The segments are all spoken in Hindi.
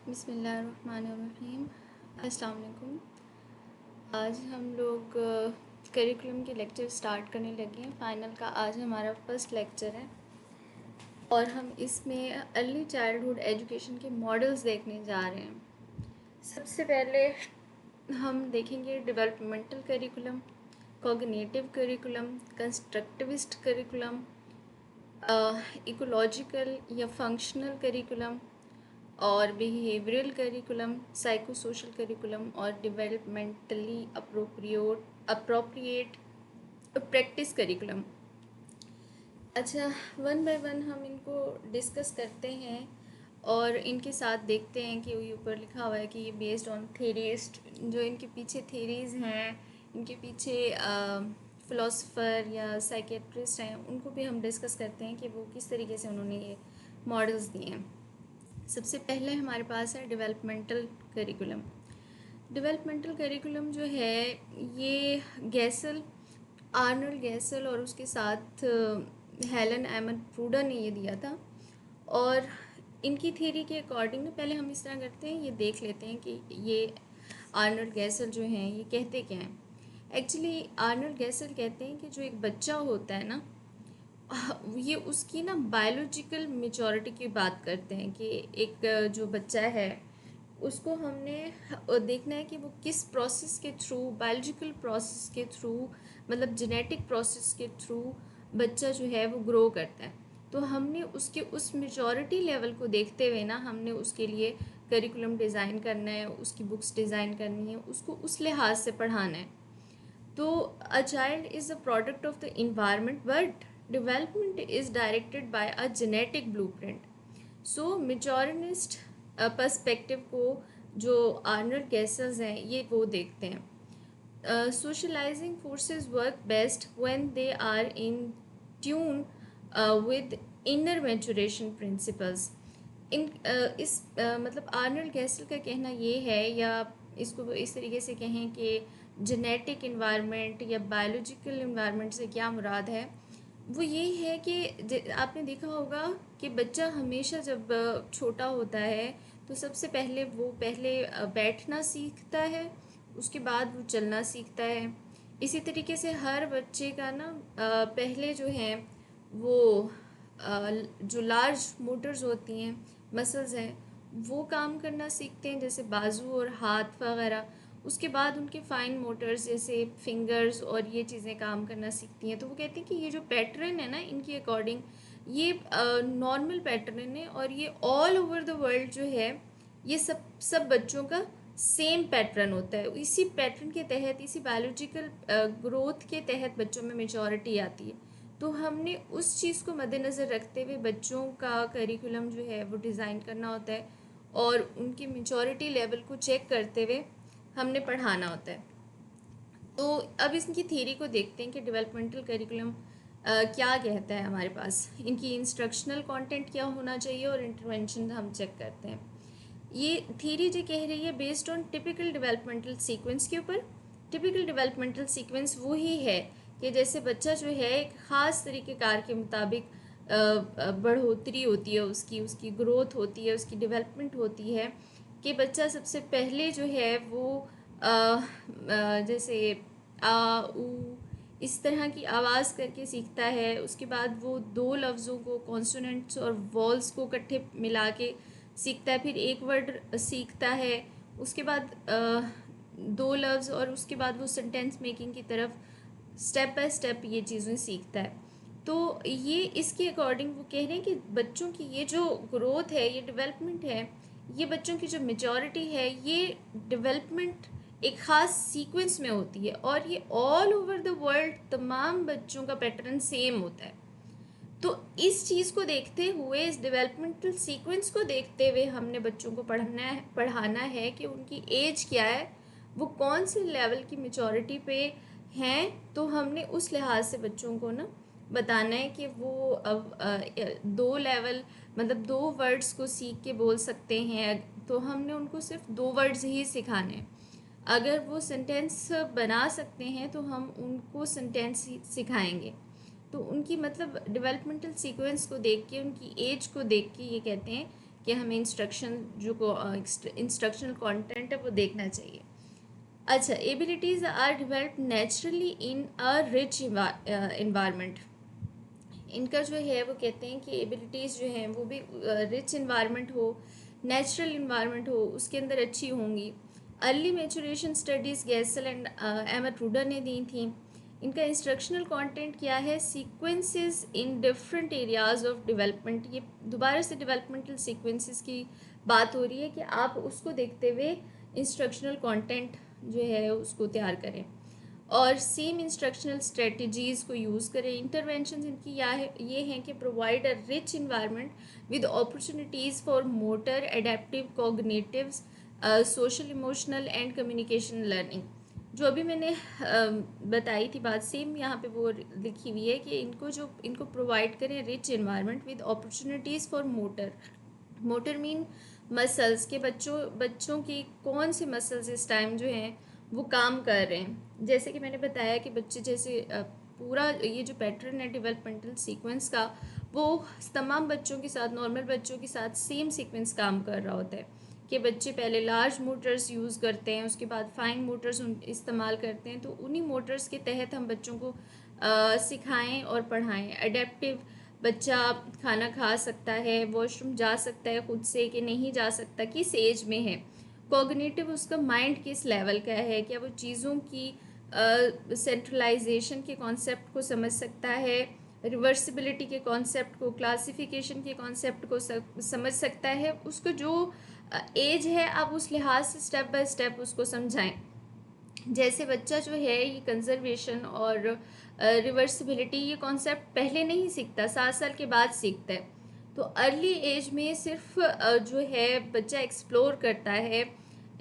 बिस्मिल्लाहिर्रहमानिर्रहीम। अस्सलाम वालेकुम। आज हम लोग करिकुलम के लेक्चर स्टार्ट करने लगे हैं। फ़ाइनल का आज हमारा फर्स्ट लेक्चर है और हम इसमें अर्ली चाइल्डहुड एजुकेशन के मॉडल्स देखने जा रहे हैं। सबसे पहले हम देखेंगे developmental curriculum, cognitive curriculum, constructivist curriculum, ecological या फंक्शनल करिकुलम और behavioural curriculum, psycho social curriculum और डेवलपमेंटली अप्रोप्रिएट प्रैक्टिस करिकुलम। अच्छा, वन बाय वन हम इनको डिस्कस करते हैं और इनके साथ देखते हैं कि ये ऊपर लिखा हुआ है कि ये बेस्ड ऑन थेरीस्ट, जो इनके पीछे थेरीज़ हैं, इनके पीछे फ़िलोसफ़र या साइकेट्रिस्ट हैं, उनको भी हम डिस्कस करते हैं कि वो किस तरीके से उन्होंने ये मॉडल्स दिए हैं। सबसे पहले हमारे पास है डेवलपमेंटल करिकुलम। डेवलपमेंटल करिकुलम जो है ये आर्नल्ड गैसल और उसके साथ हेलन एमन प्रूडा ने ये दिया था। और इनकी थ्योरी के अकॉर्डिंग ना पहले हम इस तरह करते हैं, ये देख लेते हैं कि ये आर्नल्ड गैसल जो हैं ये कहते क्या हैं। एक्चुअली आर्नल्ड गैसल कहते हैं कि जो एक बच्चा होता है ना, ये उसकी ना बायोलॉजिकल मेचॉरिटी की बात करते हैं कि एक जो बच्चा है उसको हमने देखना है कि वो किस प्रोसेस के थ्रू, बायोलॉजिकल प्रोसेस के थ्रू, मतलब जेनेटिक प्रोसेस के थ्रू बच्चा जो है वो ग्रो करता है। तो हमने उसके उस मेचॉरिटी लेवल को देखते हुए ना हमने उसके लिए करिकुलम डिज़ाइन करना है, उसकी बुक्स डिज़ाइन करनी है, उसको उस लिहाज से पढ़ाना है। तो a child is a product of the environment, but development is directed by a genetic blueprint. So maturist perspective को जो आर्नल्ड गैसल्स हैं ये वो देखते हैं। Socialising forces work best when they are in tune with inner maturation principles. मतलब आर्नल्ड गैसल का कहना ये है, या इसको इस तरीके से कहें कि जेनेटिक इन्वायरमेंट या बायोलॉजिकल इन्वायरमेंट से क्या मुराद है, वो यही है कि आपने देखा होगा कि बच्चा हमेशा जब छोटा होता है तो सबसे पहले वो बैठना सीखता है, उसके बाद वो चलना सीखता है। इसी तरीके से हर बच्चे का ना पहले जो है वो जो लार्ज मोटर्स होती हैं, मसल्स हैं, वो काम करना सीखते हैं, जैसे बाजू और हाथ वगैरह। उसके बाद उनके फाइन मोटर्स जैसे फिंगर्स और ये चीज़ें काम करना सीखती हैं। तो वो कहते हैं कि ये जो पैटर्न है ना, इनके अकॉर्डिंग ये नॉर्मल पैटर्न है और ये ऑल ओवर द वर्ल्ड जो है ये सब बच्चों का सेम पैटर्न होता है। इसी पैटर्न के तहत, इसी बायोलॉजिकल ग्रोथ के तहत बच्चों में मेचॉरिटी आती है। तो हमने उस चीज़ को मद्देनज़र रखते हुए बच्चों का करिकुलम जो है वो डिज़ाइन करना होता है और उनकी मेचॉरिटी लेवल को चेक करते हुए हमने पढ़ाना होता है। तो अब इसकी थ्योरी को देखते हैं कि डेवलपमेंटल करिकुलम क्या कहता है हमारे पास। इनकी इंस्ट्रक्शनल कंटेंट क्या होना चाहिए और इंटरवेंशन हम चेक करते हैं। ये थ्योरी जो कह रही है based on typical developmental sequence के ऊपर। टिपिकल डेवलपमेंटल सीक्वेंस वो ही है कि जैसे बच्चा जो है एक ख़ास तरीक़ेकार के मुताबिक बढ़ोतरी होती है, उसकी उसकी ग्रोथ होती है, उसकी डेवलपमेंट होती है कि बच्चा सबसे पहले जो है वो जैसे आ ऊ इस तरह की आवाज़ करके सीखता है। उसके बाद वो दो लफ्ज़ों को, कॉन्सोनेंट्स और वॉल्स को इकट्ठे मिला के सीखता है, फिर एक वर्ड सीखता है, उसके बाद दो लफ्ज़, और उसके बाद वो सेंटेंस मेकिंग की तरफ स्टेप बाय स्टेप ये चीज़ें सीखता है। तो ये इसके अकॉर्डिंग वो कह रहे हैं कि बच्चों की ये जो ग्रोथ है, ये डेवलपमेंट है, ये बच्चों की जो मेजॉरिटी है, ये डेवलपमेंट एक ख़ास सीक्वेंस में होती है और ये ऑल ओवर द वर्ल्ड तमाम बच्चों का पैटर्न सेम होता है। तो इस चीज़ को देखते हुए, इस डेवलपमेंटल सीक्वेंस को देखते हुए हमने बच्चों को पढ़ाना है कि उनकी एज क्या है, वो कौन से लेवल की मेचॉरिटी पे हैं। तो हमने उस लिहाज से बच्चों को ना बताना है कि वो अब दो लेवल, मतलब दो वर्ड्स को सीख के बोल सकते हैं, तो हमने उनको सिर्फ दो वर्ड्स ही सिखाने हैं। अगर वो सेंटेंस बना सकते हैं तो हम उनको सेंटेंस ही सिखाएंगे। तो उनकी मतलब डेवलपमेंटल सीक्वेंस को देख के, उनकी एज को देख के ये कहते हैं कि हमें इंस्ट्रक्शनल कंटेंट है वो देखना चाहिए। अच्छा, abilities are developed naturally in a rich environment. इनका जो है वो कहते हैं कि एबिलिटीज़ जो हैं वो भी रिच इन्वायरमेंट हो, नेचुरल इन्वायरमेंट हो, उसके अंदर अच्छी होंगी। Early maturation studies Gesell and Emma Truder ने दी थी। इनका इंस्ट्रक्शनल कंटेंट क्या है? Sequences in different areas of development. ये दोबारा से डेवलपमेंटल सीक्वेंसेस की बात हो रही है कि आप उसको देखते हुए इंस्ट्रक्शनल कंटेंट जो है उसको तैयार करें और सेम इंस्ट्रक्शनल स्ट्रेटजीज़ को यूज़ करें। इंटरवेंशन इनकी ये हैं कि provide a rich environment with opportunities for motor, adaptive, cognitives, social, emotional and communication learning. जो अभी मैंने बताई थी बात, सेम यहाँ पे वो लिखी हुई है कि इनको प्रोवाइड करें rich environment with opportunities for motor. Motor mean muscles के बच्चों की कौन से मसल्स इस टाइम जो हैं वो काम कर रहे हैं। जैसे कि मैंने बताया कि बच्चे जैसे पूरा ये जो पैटर्न है डेवलपमेंटल सीक्वेंस का, वो तमाम बच्चों के साथ, नॉर्मल बच्चों के साथ सेम सीक्वेंस काम कर रहा होता है कि बच्चे पहले लार्ज मोटर्स यूज़ करते हैं, उसके बाद फाइन मोटर्स इस्तेमाल करते हैं। तो उन्हीं मोटर्स के तहत हम बच्चों को सिखाएं और पढ़ाएं। अडेप्टिव, बच्चा खाना खा सकता है, वॉशरूम जा सकता है खुद से कि नहीं जा सकता, किस एज में है। कॉग्निटिव, उसका माइंड किस लेवल का है, क्या वो चीज़ों की सेंट्रलाइजेशन के कॉन्सेप्ट को समझ सकता है, रिवर्सिबिलिटी के कॉन्सेप्ट को, क्लासिफिकेशन के कॉन्सेप्ट को समझ सकता है। उसको जो एज है आप उस लिहाज से स्टेप बाय स्टेप उसको समझाएं। जैसे बच्चा जो है ये कंजर्वेशन और रिवर्सिबिलिटी ये कॉन्सेप्ट पहले नहीं सीखता, 7 साल के बाद सीखता है। तो अर्ली एज में सिर्फ जो है बच्चा एक्सप्लोर करता है,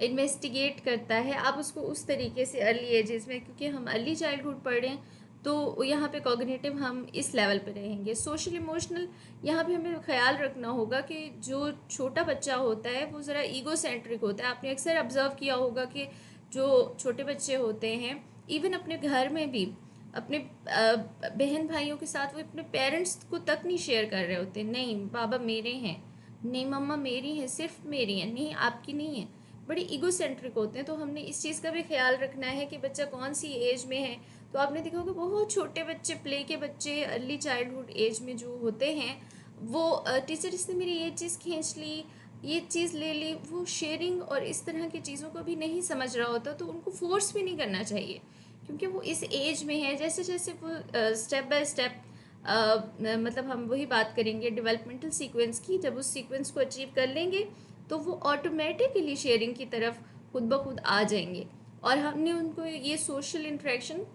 इन्वेस्टिगेट करता है। आप उसको उस तरीके से अर्ली एजेस में, क्योंकि हम अर्ली चाइल्डहुड पढ़ रहे हैं तो यहाँ पे कॉग्निटिव हम इस लेवल पे रहेंगे। सोशल इमोशनल, यहाँ पे हमें ख्याल रखना होगा कि जो छोटा बच्चा होता है वो ज़रा ईगो सेंट्रिक होता है। आपने अक्सर ऑब्जर्व किया होगा कि जो छोटे बच्चे होते हैं, इवन अपने घर में भी अपने बहन भाइयों के साथ वो अपने पेरेंट्स को तक नहीं शेयर कर रहे होते। नहीं बाबा मेरे हैं, नहीं मम्मा मेरी हैं, सिर्फ मेरी हैं, नहीं आपकी नहीं है। बड़े ईगो सेंट्रिक होते हैं। तो हमने इस चीज़ का भी ख्याल रखना है कि बच्चा कौन सी एज में है। तो आपने देखा होगा बहुत छोटे बच्चे, प्ले के बच्चे, अर्ली चाइल्डहुड एज में जो होते हैं, वो टीचर इसने मेरी ये चीज़ खींच ली, ये चीज़ ले ली, वो शेयरिंग और इस तरह की चीज़ों को भी नहीं समझ रहा होता। तो उनको फोर्स भी नहीं करना चाहिए, क्योंकि वो इस एज में है। जैसे जैसे वो स्टेप बाय स्टेप, मतलब हम वही बात करेंगे डेवलपमेंटल सीक्वेंस की, जब उस सीक्वेंस को अचीव कर लेंगे तो वो ऑटोमेटिकली शेयरिंग की तरफ खुद ब खुद आ जाएंगे। और हमने उनको ये सोशल इंट्रैक्शन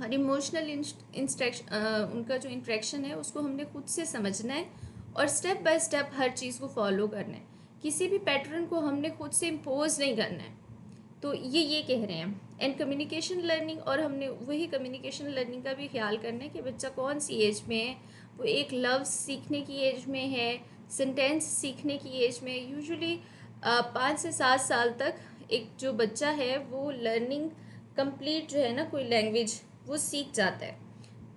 और इमोशनल उनका जो इंट्रैक्शन है उसको हमने खुद से समझना है और स्टेप बाय स्टेप हर चीज़ को फॉलो करना है। किसी भी पैटर्न को हमने खुद से इम्पोज नहीं करना है। तो ये कह रहे हैं। एंड कम्युनिकेशन लर्निंग, और हमने वही कम्युनिकेशन लर्निंग का भी ख्याल करना है कि बच्चा कौन सी एज में है। वो एक लफ्ज़ सीखने की एज में है, सेंटेंस सीखने की एज में। यूजुअली 5 से 7 साल तक एक जो बच्चा है वो लर्निंग कंप्लीट जो है ना, कोई लैंग्वेज वो सीख जाता है।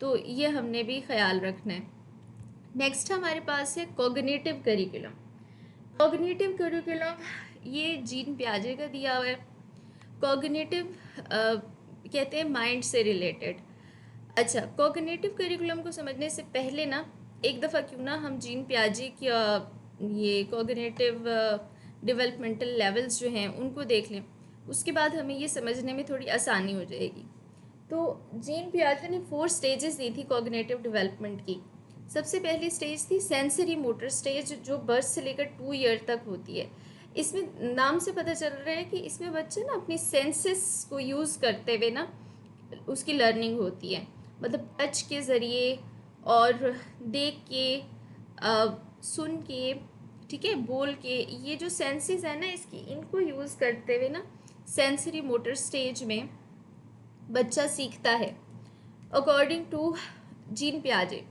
तो ये हमने भी ख्याल रखना है। नेक्स्ट हमारे पास है कॉग्निटिव करिकुलम। कॉग्निटिव करिकुलम ये जीन पियाजे का दिया हुआ है। कॉग्निटिव कहते हैं माइंड से रिलेटेड। अच्छा, कॉग्निटिव करिकुलम को समझने से पहले ना एक दफ़ा क्यों ना हम जीन पियाजे की ये कॉग्निटिव डेवलपमेंटल लेवल्स जो हैं उनको देख लें। उसके बाद हमें ये समझने में थोड़ी आसानी हो जाएगी। तो जीन पियाजे ने 4 स्टेजेस दी थी कॉग्निटिव डेवलपमेंट की। सबसे पहली स्टेज थी सेंसरी मोटर स्टेज, जो बर्थ से लेकर 2 ईयर तक होती है। इसमें नाम से पता चल रहा है कि इसमें बच्चे ना अपनी सेंसेस को यूज़ करते हुए ना उसकी लर्निंग होती है। मतलब टच के ज़रिए और देख के, सुन के, ठीक है, बोल के, ये जो सेंसेस है ना इसकी, इनको यूज़ करते हुए ना सेंसरी मोटर स्टेज में बच्चा सीखता है अकॉर्डिंग टू जीन पियाजे।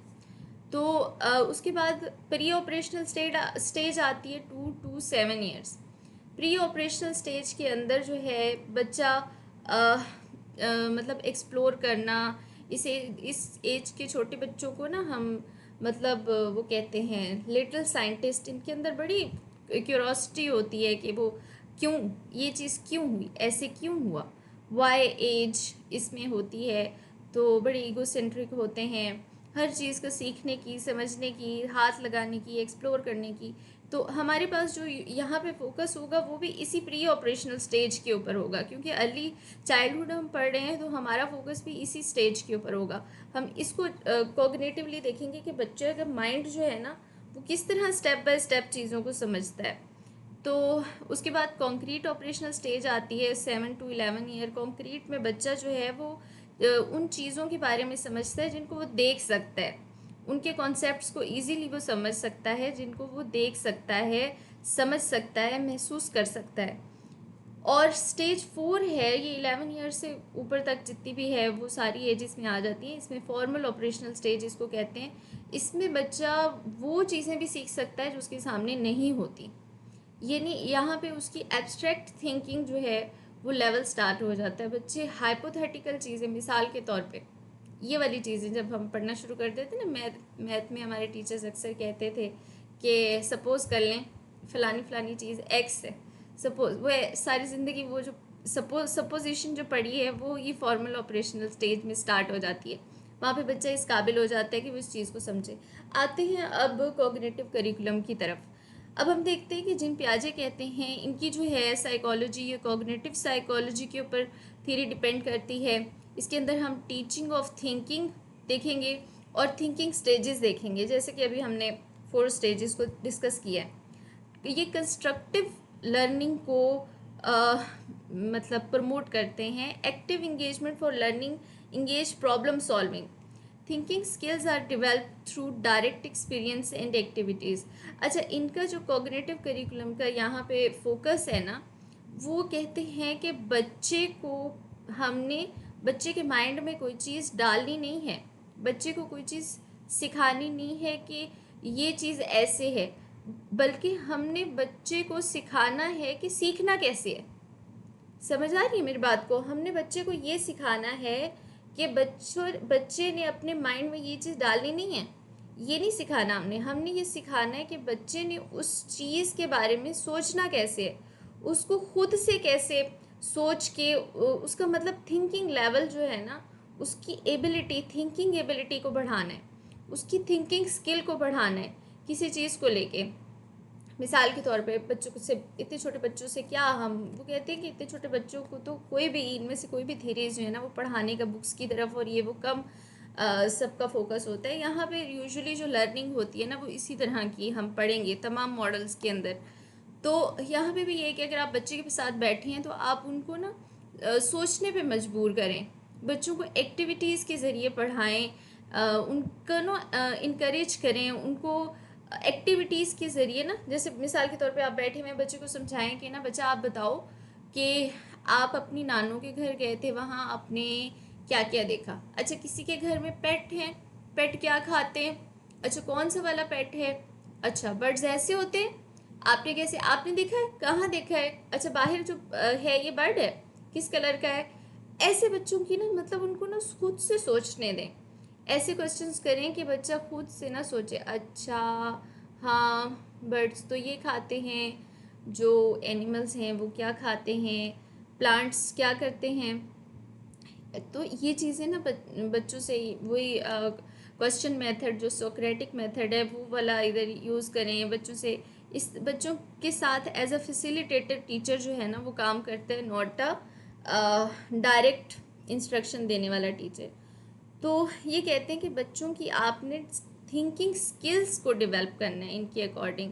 तो उसके बाद प्री ऑपरेशनल स्टेज आती है 2 to 7 years. Pre operational stage के अंदर जो है बच्चा मतलब एक्सप्लोर करना, इस एज के छोटे बच्चों को ना हम मतलब वो कहते हैं लिटिल साइंटिस्ट, इनके अंदर बड़ी क्यूरोसिटी होती है कि वो क्यों, ये चीज़ क्यों हुई, ऐसे क्यों हुआ, वाई एज इसमें होती है। तो बड़े ईगोसेंट्रिक होते हैं, हर चीज़ को सीखने की, समझने की, हाथ लगाने की, एक्सप्लोर करने की। तो हमारे पास जो यहाँ पे फोकस होगा वो भी इसी प्री ऑपरेशनल स्टेज के ऊपर होगा, क्योंकि अर्ली चाइल्डहुड हम पढ़ रहे हैं तो हमारा फोकस भी इसी स्टेज के ऊपर होगा। हम इसको कॉग्निटिवली देखेंगे कि बच्चे का माइंड जो है ना वो किस तरह स्टेप बाय स्टेप चीज़ों को समझता है। तो उसके बाद कॉन्क्रीट ऑपरेशनल स्टेज आती है 7 to 11 ईयर। कॉन्क्रीट में बच्चा जो है वो उन चीज़ों के बारे में समझता है जिनको वो देख सकता है, उनके कॉन्सेप्ट्स को इजीली वो समझ सकता है, जिनको वो देख सकता है, समझ सकता है, महसूस कर सकता है। और स्टेज 4 है, ये 11 ईयर से ऊपर तक जितनी भी है वो सारी एजेस में आ जाती हैं। इसमें फॉर्मल ऑपरेशनल स्टेज इसको कहते हैं। इसमें बच्चा वो चीज़ें भी सीख सकता है जो उसके सामने नहीं होती, यानी यहाँ पे उसकी एब्स्ट्रैक्ट थिंकिंग जो है वो लेवल स्टार्ट हो जाता है। बच्चे हाइपोथेटिकल चीज़ें, मिसाल के तौर पे ये वाली चीज़ें जब हम पढ़ना शुरू कर देते ना, मैथ में हमारे टीचर्स अक्सर कहते थे कि सपोज़ कर लें फ़लानी फ़लानी चीज़ एक्स है, सपोज़, वो सारी ज़िंदगी वो जो सपोजिशन जो पढ़ी है वो ये फॉर्मल ऑपरेशनल स्टेज में स्टार्ट हो जाती है। वहाँ पे बच्चा इस काबिल हो जाता है कि वो इस चीज़ को समझे। आते हैं अब कॉग्निटिव करिकुलम की तरफ। अब हम देखते हैं कि जिन पियाजे कहते हैं इनकी जो है साइकोलॉजी, ये कॉग्निटिव साइकोलॉजी के ऊपर थ्योरी डिपेंड करती है। इसके अंदर हम टीचिंग ऑफ थिंकिंग देखेंगे और थिंकिंग स्टेजेस देखेंगे, जैसे कि अभी हमने 4 स्टेजेस को डिस्कस किया है। ये कंस्ट्रक्टिव लर्निंग को मतलब प्रमोट करते हैं। Active engagement for learning, engage problem solving, thinking skills are develop through direct experience and activities. अच्छा, इनका जो कॉग्निटिव करिकुलम का यहाँ पे फोकस है ना, वो कहते हैं कि बच्चे के माइंड में कोई चीज़ डालनी नहीं है, बच्चे को कोई चीज़ सिखानी नहीं है कि ये चीज़ ऐसे है, बल्कि हमने बच्चे को सिखाना है कि सीखना कैसे है। समझ आ रही है मेरी बात को? हमने बच्चे को ये सिखाना है कि बच्चे ने अपने माइंड में ये चीज़ डालनी नहीं है, ये नहीं सिखाना हमने ये सिखाना है कि बच्चे ने उस चीज़ के बारे में सोचना कैसे है, उसको खुद से कैसे सोच के उसका मतलब थिंकिंग लेवल जो है ना, उसकी एबिलिटी, थिंकिंग एबिलिटी को बढ़ाना है, उसकी थिंकिंग स्किल को बढ़ाना है किसी चीज़ को लेके। मिसाल के तौर पे बच्चों को से, इतने छोटे बच्चों से क्या हम वो कहते हैं कि इतने छोटे बच्चों को तो कोई भी इनमें से कोई भी थीरीज जो है ना वो पढ़ाने का बुक्स की तरफ और ये वो कम सबका फोकस होता है। यहाँ पे यूजुअली जो लर्निंग होती है ना वो इसी तरह की हम पढ़ेंगे तमाम मॉडल्स के अंदर। तो यहाँ पे भी ये है कि अगर आप बच्चे के साथ बैठे हैं तो आप उनको ना सोचने पे मजबूर करें, बच्चों को एक्टिविटीज़ के ज़रिए पढ़ाएं, उनका ना इनक्रेज करें उनको एक्टिविटीज़ के ज़रिए ना। जैसे मिसाल के तौर पे आप बैठे हुए बच्चे को समझाएं कि ना बच्चा आप बताओ कि आप अपनी नानों के घर गए थे, वहाँ आपने क्या क्या देखा। अच्छा, किसी के घर में पेट हैं, पेट क्या खाते हैं, अच्छा कौन सा वाला पेट है, अच्छा बर्ड्स ऐसे होते हैं, आपने कैसे, आपने देखा है, कहाँ देखा है, अच्छा बाहर जो है ये बर्ड है, किस कलर का है। ऐसे बच्चों की ना मतलब उनको ना खुद से सोचने दें, ऐसे क्वेश्चंस करें कि बच्चा खुद से ना सोचे, अच्छा हाँ बर्ड्स तो ये खाते हैं, जो एनिमल्स हैं वो क्या खाते हैं, प्लांट्स क्या करते हैं। तो ये चीज़ें ना बच्चों से वही क्वेश्चन मेथड जो सोक्रेटिक मेथड है वो वाला इधर यूज़ करें बच्चों से। इस बच्चों के साथ एज अ फैसिलिटेटर टीचर जो है ना वो काम करता है, नॉट अ डायरेक्ट इंस्ट्रक्शन देने वाला टीचर। तो ये कहते हैं कि बच्चों की आपने थिंकिंग स्किल्स को डेवलप करना है इनके according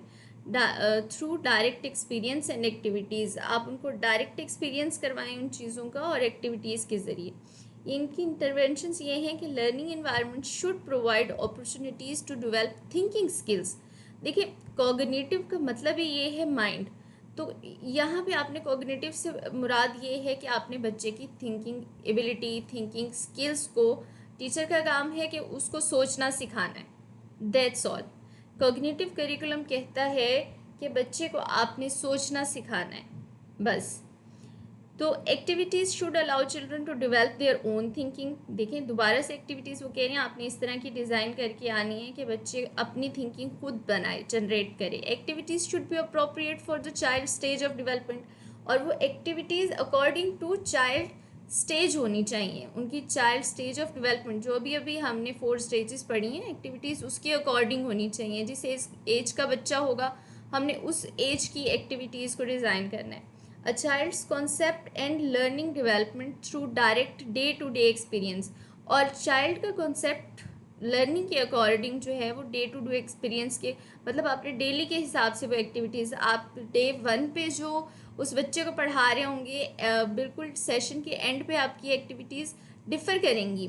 through direct experience and activities. आप उनको डायरेक्ट एक्सपीरियंस करवाएं उन चीज़ों का और एक्टिविटीज़ के ज़रिए। इनकी इंटरवेंशंस ये हैं कि learning environment should provide opportunities to develop thinking skills. देखिए कॉग्निटिव का मतलब ही ये है माइंड, तो यहाँ पे आपने कॉग्निटिव से मुराद ये है कि आपने बच्चे की थिंकिंग एबिलिटी, थिंकिंग स्किल्स को, टीचर का काम है कि उसको सोचना सिखाना है, दैट्स ऑल। कॉग्निटिव करिकुलम कहता है कि बच्चे को आपने सोचना सिखाना है, बस। तो activities should allow children to develop their own thinking. देखें दोबारा से एक्टिविटीज़ वो कह रहे हैं आपने इस तरह की डिज़ाइन करके आनी है कि बच्चे अपनी थिंकिंग खुद बनाए, जनरेट करे। Activities should be appropriate for the child stage of development, और वो activities according to child stage होनी चाहिए, उनकी चाइल्ड स्टेज ऑफ डेवलपमेंट जो भी अभी हमने 4 स्टेजेस पढ़ी हैं, एक्टिविटीज़ उसके अकॉर्डिंग होनी चाहिए। जिस एज का बच्चा होगा हमने उस एज की एक्टिविटीज़ को डिज़ाइन करना है। A child's concept and learning development through direct day to day experience, और चाइल्ड का कॉन्सेप्ट लर्निंग के अकॉर्डिंग जो है वो डे टू डे एक्सपीरियंस के, मतलब आपने डेली के हिसाब से वो एक्टिविटीज़ आप डे 1 पे जो उस बच्चे को पढ़ा रहे होंगे बिल्कुल सेशन के एंड पे आपकी एक्टिविटीज़ डिफ़र करेंगी,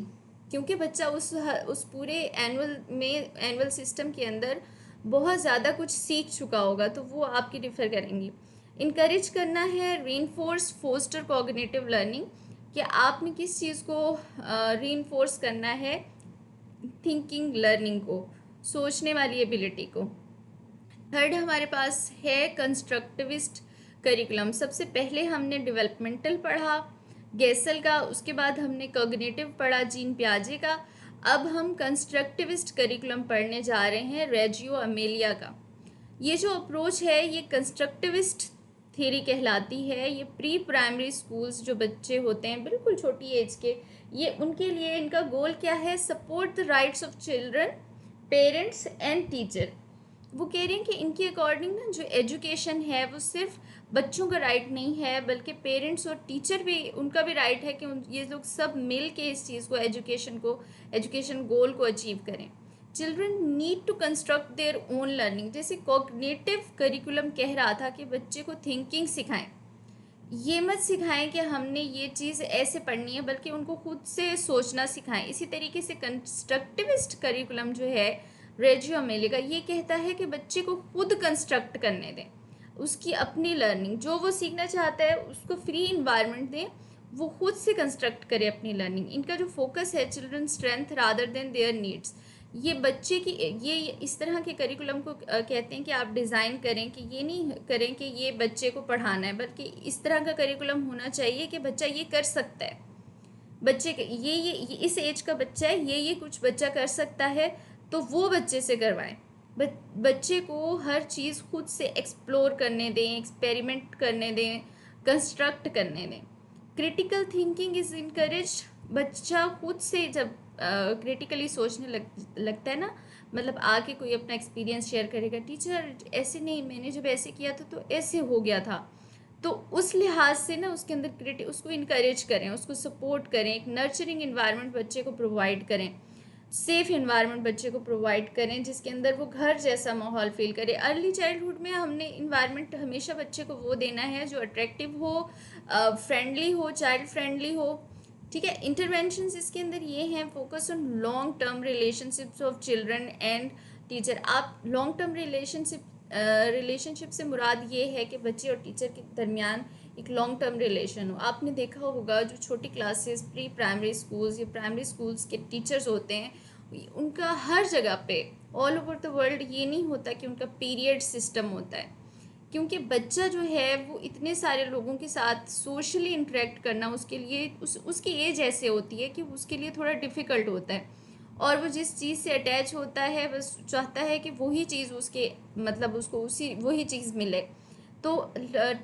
क्योंकि बच्चा उस पूरे एनुअल सिस्टम के अंदर बहुत ज़्यादा कुछ सीख चुका होगा, तो वो आपकी डिफ़र करेंगी। इनकरेज करना है रीइंफोर्स फोस्टर कॉग्निटिव लर्निंग, कि आपने किस चीज़ को रीइंफोर्स करना है, थिंकिंग लर्निंग को, सोचने वाली एबिलिटी को। थर्ड हमारे पास है कंस्ट्रक्टिविस्ट करिकुलम। सबसे पहले हमने डेवलपमेंटल पढ़ा गेसल का, उसके बाद हमने कॉग्निटिव पढ़ा जीन पियाजे का, अब हम कंस्ट्रक्टिविस्ट करिकुलम पढ़ने जा रहे हैं रेजियो अमेलिया का। ये जो अप्रोच है ये कंस्ट्रक्टिविस्ट थ्योरी कहलाती है। ये प्री प्राइमरी स्कूल्स जो बच्चे होते हैं बिल्कुल छोटी एज के, ये उनके लिए इनका गोल क्या है, support the rights of children, parents and teacher. वो कह रहे हैं कि इनके अकॉर्डिंग ना जो एजुकेशन है वो सिर्फ बच्चों का राइट नहीं है, बल्कि पेरेंट्स और टीचर भी, उनका भी राइट है कि ये लोग सब मिल के इस चीज़ को, एजुकेशन गोल को अचीव करें। Children need to construct their own learning, जैसे कॉग्निटिव करिकुलम कह रहा था कि बच्चे को थिंकिंग सिखाएं, ये मत सिखाएं कि हमने ये चीज़ ऐसे पढ़नी है, बल्कि उनको खुद से सोचना सिखाएं। इसी तरीके से कंस्ट्रक्टिविस्ट करिकुलम जो है रेजियो अमेली का, ये कहता है कि बच्चे को खुद कंस्ट्रक्ट करने दें, उसकी अपनी लर्निंग, जो वो सीखना चाहता है उसको फ्री इन्वायरमेंट दें, वो खुद से कंस्ट्रक्ट करे अपनी लर्निंग। इनका जो फोकस है children strength rather than there needs. ये बच्चे की, ये इस तरह के करिकुलम को कहते हैं कि आप डिज़ाइन करें कि ये नहीं करें कि ये बच्चे को पढ़ाना है, बल्कि इस तरह का करिकुलम होना चाहिए कि बच्चा ये कर सकता है, बच्चे के ये इस एज का बच्चा है, ये कुछ बच्चा कर सकता है, तो वो बच्चे से करवाएं। बच्चे को हर चीज़ खुद से एक्सप्लोर करने दें, एक्सपेरिमेंट करने दें, कंस्ट्रक्ट करने दें। Critical thinking is encourage. बच्चा खुद से जब क्रिटिकली सोचने लगता है ना, मतलब आके कोई अपना एक्सपीरियंस शेयर करेगा, टीचर ऐसे नहीं, मैंने जब ऐसे किया था तो ऐसे हो गया था, तो उस लिहाज से ना उसके अंदर उसको इनकरेज करें, उसको सपोर्ट करें, एक नर्चरिंग इन्वायरमेंट बच्चे को प्रोवाइड करें, सेफ इन्वायरमेंट बच्चे को प्रोवाइड करें जिसके अंदर वो घर जैसा माहौल फील करे। अर्ली चाइल्डहुड में हमने इन्वायरमेंट हमेशा बच्चे को वो देना है जो अट्रैक्टिव हो, फ्रेंडली हो, चाइल्ड फ्रेंडली हो, ठीक है। इंटरवेंशंस इसके अंदर ये हैं, focus on long term relationships of children and teacher. आप लॉन्ग टर्म रिलेशनशिप से मुराद ये है कि बच्चे और टीचर के दरमियान एक लॉन्ग टर्म रिलेशन हो। आपने देखा होगा जो छोटी क्लासेस प्री प्राइमरी स्कूल्स या प्राइमरी स्कूल्स के टीचर्स होते हैं, उनका हर जगह पे ऑल ओवर द वर्ल्ड ये नहीं होता कि उनका पीरियड सिस्टम होता है, क्योंकि बच्चा जो है वो इतने सारे लोगों के साथ सोशली इंटरेक्ट करना उसके लिए उसकी एज ऐसे होती है कि उसके लिए थोड़ा डिफ़िकल्ट होता है, और वो जिस चीज़ से अटैच होता है बस चाहता है कि वही चीज़ उसके, मतलब उसको वही चीज़ मिले। तो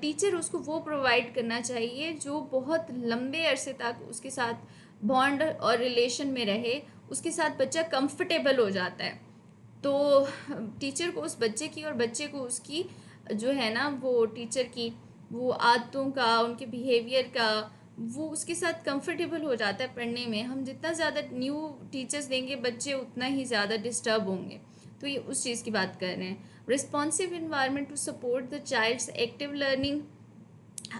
टीचर उसको वो प्रोवाइड करना चाहिए जो बहुत लंबे अरसे तक उसके साथ बॉन्ड और रिलेशन में रहे, उसके साथ बच्चा कंफर्टेबल हो जाता है। तो टीचर को उस बच्चे की और बच्चे को उसकी जो है ना वो टीचर की वो आदतों का, उनके बिहेवियर का, वो उसके साथ कंफर्टेबल हो जाता है पढ़ने में। हम जितना ज़्यादा न्यू टीचर्स देंगे बच्चे उतना ही ज़्यादा डिस्टर्ब होंगे, तो ये उस चीज़ की बात कर रहे हैं। Responsive environment to support the child's active learning.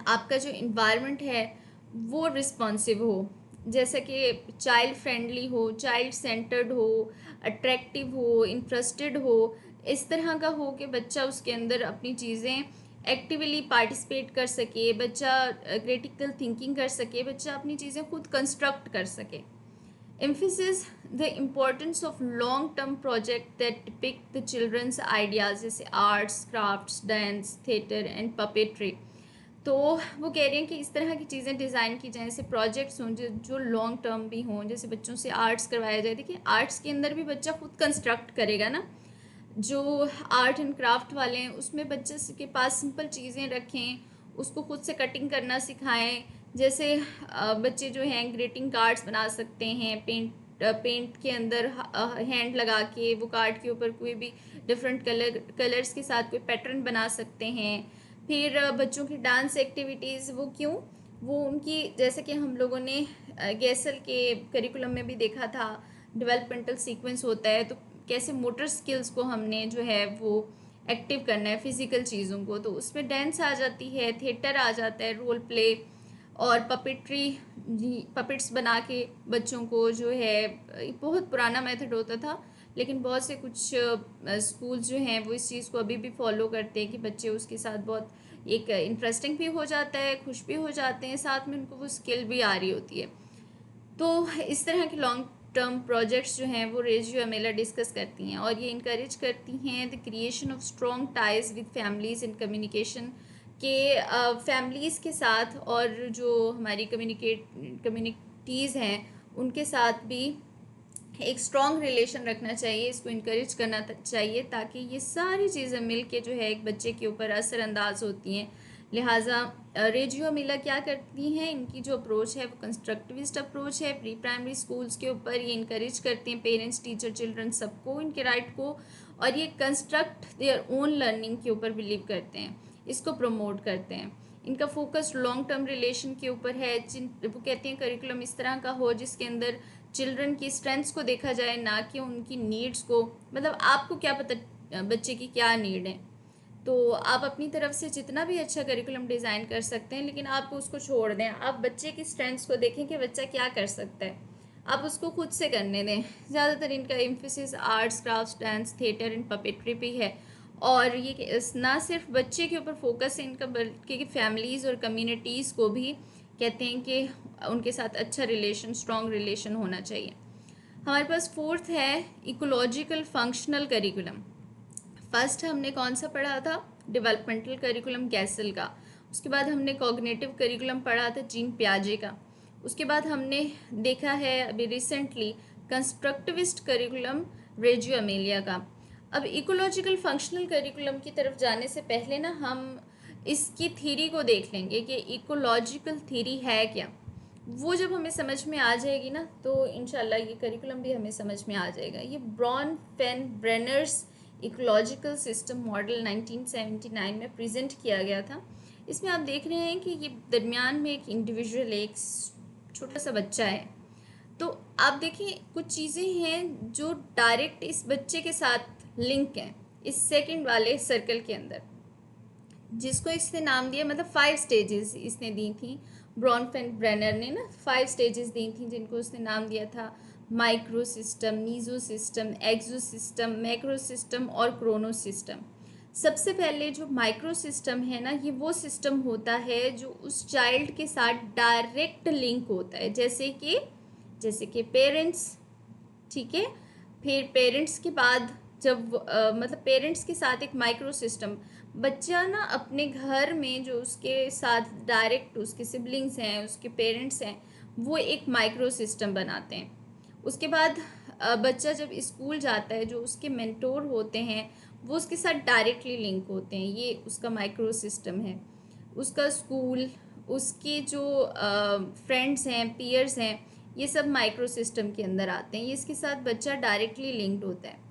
आपका जो इन्वायरमेंट है वो रिस्पॉन्सिव हो, जैसा कि चाइल्ड फ्रेंडली हो, चाइल्ड सेंटर्ड हो, अट्रैक्टिव हो, इंटरेस्टेड हो, इस तरह का हो कि बच्चा उसके अंदर अपनी चीज़ें एक्टिवली पार्टिसिपेट कर सके, बच्चा क्रिटिकल थिंकिंग कर सके, बच्चा अपनी चीज़ें खुद कंस्ट्रक्ट कर सके। Emphasis the importance of long term project that depict the children's ideas, जैसे arts, crafts, dance, theatre and puppetry. तो वो कह रही हैं कि इस तरह की चीज़ें डिज़ाइन की जाएँ, ऐसे प्रोजेक्ट्स हों जो लॉन्ग टर्म भी हों, जैसे बच्चों से आर्ट्स करवाया जाए। देखिए आर्ट्स के अंदर भी बच्चा खुद कंस्ट्रक्ट करेगा ना, जो आर्ट एंड क्राफ्ट वाले हैं उसमें बच्चे के पास सिंपल चीज़ें रखें, उसको खुद से कटिंग करना सिखाएं। जैसे बच्चे जो हैं ग्रीटिंग कार्ड्स बना सकते हैं, पेंट के अंदर हैंड लगा के वो कार्ड के ऊपर कोई भी डिफरेंट कलर्स के साथ कोई पैटर्न बना सकते हैं। फिर बच्चों की डांस एक्टिविटीज़, वो क्यों, वो उनकी, जैसे कि हम लोगों ने गेसल के करिकुलम में भी देखा था, डेवलपमेंटल सीक्वेंस होता है, तो कैसे मोटर स्किल्स को हमने जो है वो एक्टिव करना है, फिजिकल चीज़ों को, तो उसमें डांस आ जाती है, थिएटर आ जाता है, रोल प्ले और पपेट्री, पपेट्स बना के बच्चों को जो है, बहुत पुराना मेथड होता था, लेकिन बहुत से कुछ स्कूल्स जो हैं वो इस चीज़ को अभी भी फॉलो करते हैं कि बच्चे उसके साथ बहुत एक इंटरेस्टिंग भी हो जाता है, खुश भी हो जाते हैं, साथ में उनको वो स्किल भी आ रही होती है। तो इस तरह के लॉन्ग टर्म प्रोजेक्ट्स जो हैं वो रेजियो अमेला डिस्कस करती हैं, और ये इनकरेज करती हैं the creation of strong ties with families in communication, के फैमिलीज़ के साथ और जो हमारी कम्युनिटीज़ हैं उनके साथ भी एक स्ट्रॉन्ग रिलेशन रखना चाहिए, इसको इनकरेज करना चाहिए, ताकि ये सारी चीज़ें मिल के जो है एक बच्चे के ऊपर असरअंदाज होती हैं। लिहाजा रेजियो मिला क्या करती हैं, इनकी जो अप्रोच है वो कंस्ट्रक्टिविस्ट अप्रोच है। प्री प्राइमरी स्कूल्स के ऊपर ये इनकरेज करती हैं पेरेंट्स, टीचर, चिल्ड्रन सबको इनके राइट को, और ये कंस्ट्रक्ट देयर ओन लर्निंग के ऊपर बिलीव करते हैं, इसको प्रमोट करते हैं। इनका फोकस लॉन्ग टर्म रिलेशन के ऊपर है। वो कहते हैं करिकुलम इस तरह का हो जिसके अंदर चिल्ड्रन की स्ट्रेंथ्स को देखा जाए, ना कि उनकी नीड्स को। मतलब आपको क्या पता बच्चे की क्या नीड है, तो आप अपनी तरफ से जितना भी अच्छा करिकुलम डिज़ाइन कर सकते हैं, लेकिन आप उसको छोड़ दें, आप बच्चे की स्ट्रेंथ्स को देखें कि बच्चा क्या कर सकता है, आप उसको खुद से करने दें। ज़्यादातर इनका emphasis arts, crafts, dance, theatre and puppetry पे है, और ये ना सिर्फ बच्चे के ऊपर फोकस है इनका, बल्कि फैमिलीज़ और कम्युनिटीज़ को भी कहते हैं कि उनके साथ अच्छा रिलेशन, स्ट्रॉन्ग रिलेशन होना चाहिए। हमारे पास फोर्थ है इकोलॉजिकल फंक्शनल करिकुलम। फर्स्ट हमने कौन सा पढ़ा था, डेवलपमेंटल करिकुलम गैसल का। उसके बाद हमने कॉग्निटिव करिकुलम पढ़ा था जीन पियाजे का। उसके बाद हमने देखा है अभी रिसेंटली कंस्ट्रक्टिविस्ट करिकुलम रेजियो अमेलिया का। अब इकोलॉजिकल फंक्शनल करिकुलम की तरफ जाने से पहले ना हम इसकी थीरी को देख लेंगे कि इकोलॉजिकल थीरी है क्या। वो जब हमें समझ में आ जाएगी ना, तो इंशाल्लाह ये करिकुलम भी हमें समझ में आ जाएगा। ये ब्रॉन फेन ब्रेनर्स इकोलॉजिकल सिस्टम मॉडल 1979 में प्रेजेंट किया गया था। इसमें आप देख रहे हैं कि ये दरमियान में एक इंडिविजुअल, एक छोटा सा बच्चा है। तो आप देखिए कुछ चीज़ें हैं जो डायरेक्ट इस बच्चे के साथ लिंक हैं, इस सेकंड वाले सर्कल के अंदर, जिसको इसने नाम दिया, मतलब 5 स्टेजेस इसने दी थी ब्रॉनफेन ब्रेनर ने ना, 5 स्टेजेस दी थी जिनको उसने नाम दिया था माइक्रो सिस्टम, मीजो सिस्टम, एक्सो सिस्टम, मैक्रो सिस्टम और क्रोनो सिस्टम। सबसे पहले जो माइक्रो सिस्टम है ना, ये वो सिस्टम होता है जो उस चाइल्ड के साथ डायरेक्ट लिंक होता है, जैसे कि पेरेंट्स, ठीक है। फिर पेरेंट्स के बाद जब मतलब पेरेंट्स के साथ एक माइक्रो सिस्टम, बच्चा ना अपने घर में जो उसके साथ डायरेक्ट उसके सिबलिंग्स हैं, उसके पेरेंट्स हैं, वो एक माइक्रो सिस्टम बनाते हैं। उसके बाद बच्चा जब स्कूल जाता है, जो उसके मेंटोर होते हैं वो उसके साथ डायरेक्टली लिंक होते हैं, ये उसका माइक्रो सिस्टम है। उसका स्कूल, उसके जो फ्रेंड्स हैं, पीयर्स हैं, ये सब माइक्रो सिस्टम के अंदर आते हैं, ये इसके साथ बच्चा डायरेक्टली लिंक्ड होता है।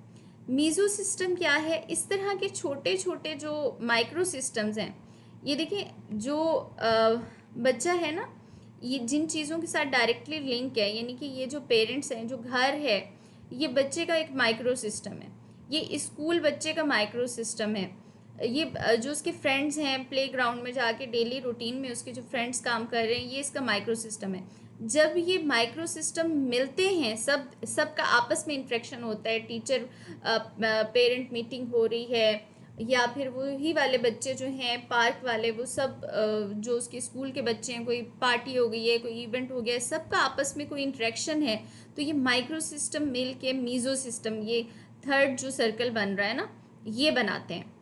मीज़ो सिस्टम क्या है, इस तरह के छोटे छोटे जो माइक्रो सिस्टम्स हैं, ये देखिए जो बच्चा है ना, ये जिन चीज़ों के साथ डायरेक्टली लिंक है, यानी कि ये जो पेरेंट्स हैं, जो घर है, ये बच्चे का एक माइक्रो सिस्टम है। ये स्कूल बच्चे का माइक्रो सिस्टम है। ये जो उसके फ्रेंड्स हैं, प्ले ग्राउंड में जाके डेली रूटीन में उसके जो फ्रेंड्स काम कर रहे हैं, ये इसका माइक्रो सिस्टम है। जब ये माइक्रो सिस्टम मिलते हैं, सबका आपस में इंटरेक्शन होता है, टीचर पेरेंट मीटिंग हो रही है, या फिर वही वाले बच्चे जो हैं पार्क वाले, वो सब जो उसके स्कूल के बच्चे हैं, कोई पार्टी हो गई है, कोई इवेंट हो गया है, सबका आपस में कोई इंटरेक्शन है, तो ये माइक्रो सिस्टम मिल के मीज़ो सिस्टम, ये थर्ड जो सर्कल बन रहा है ना, ये बनाते हैं।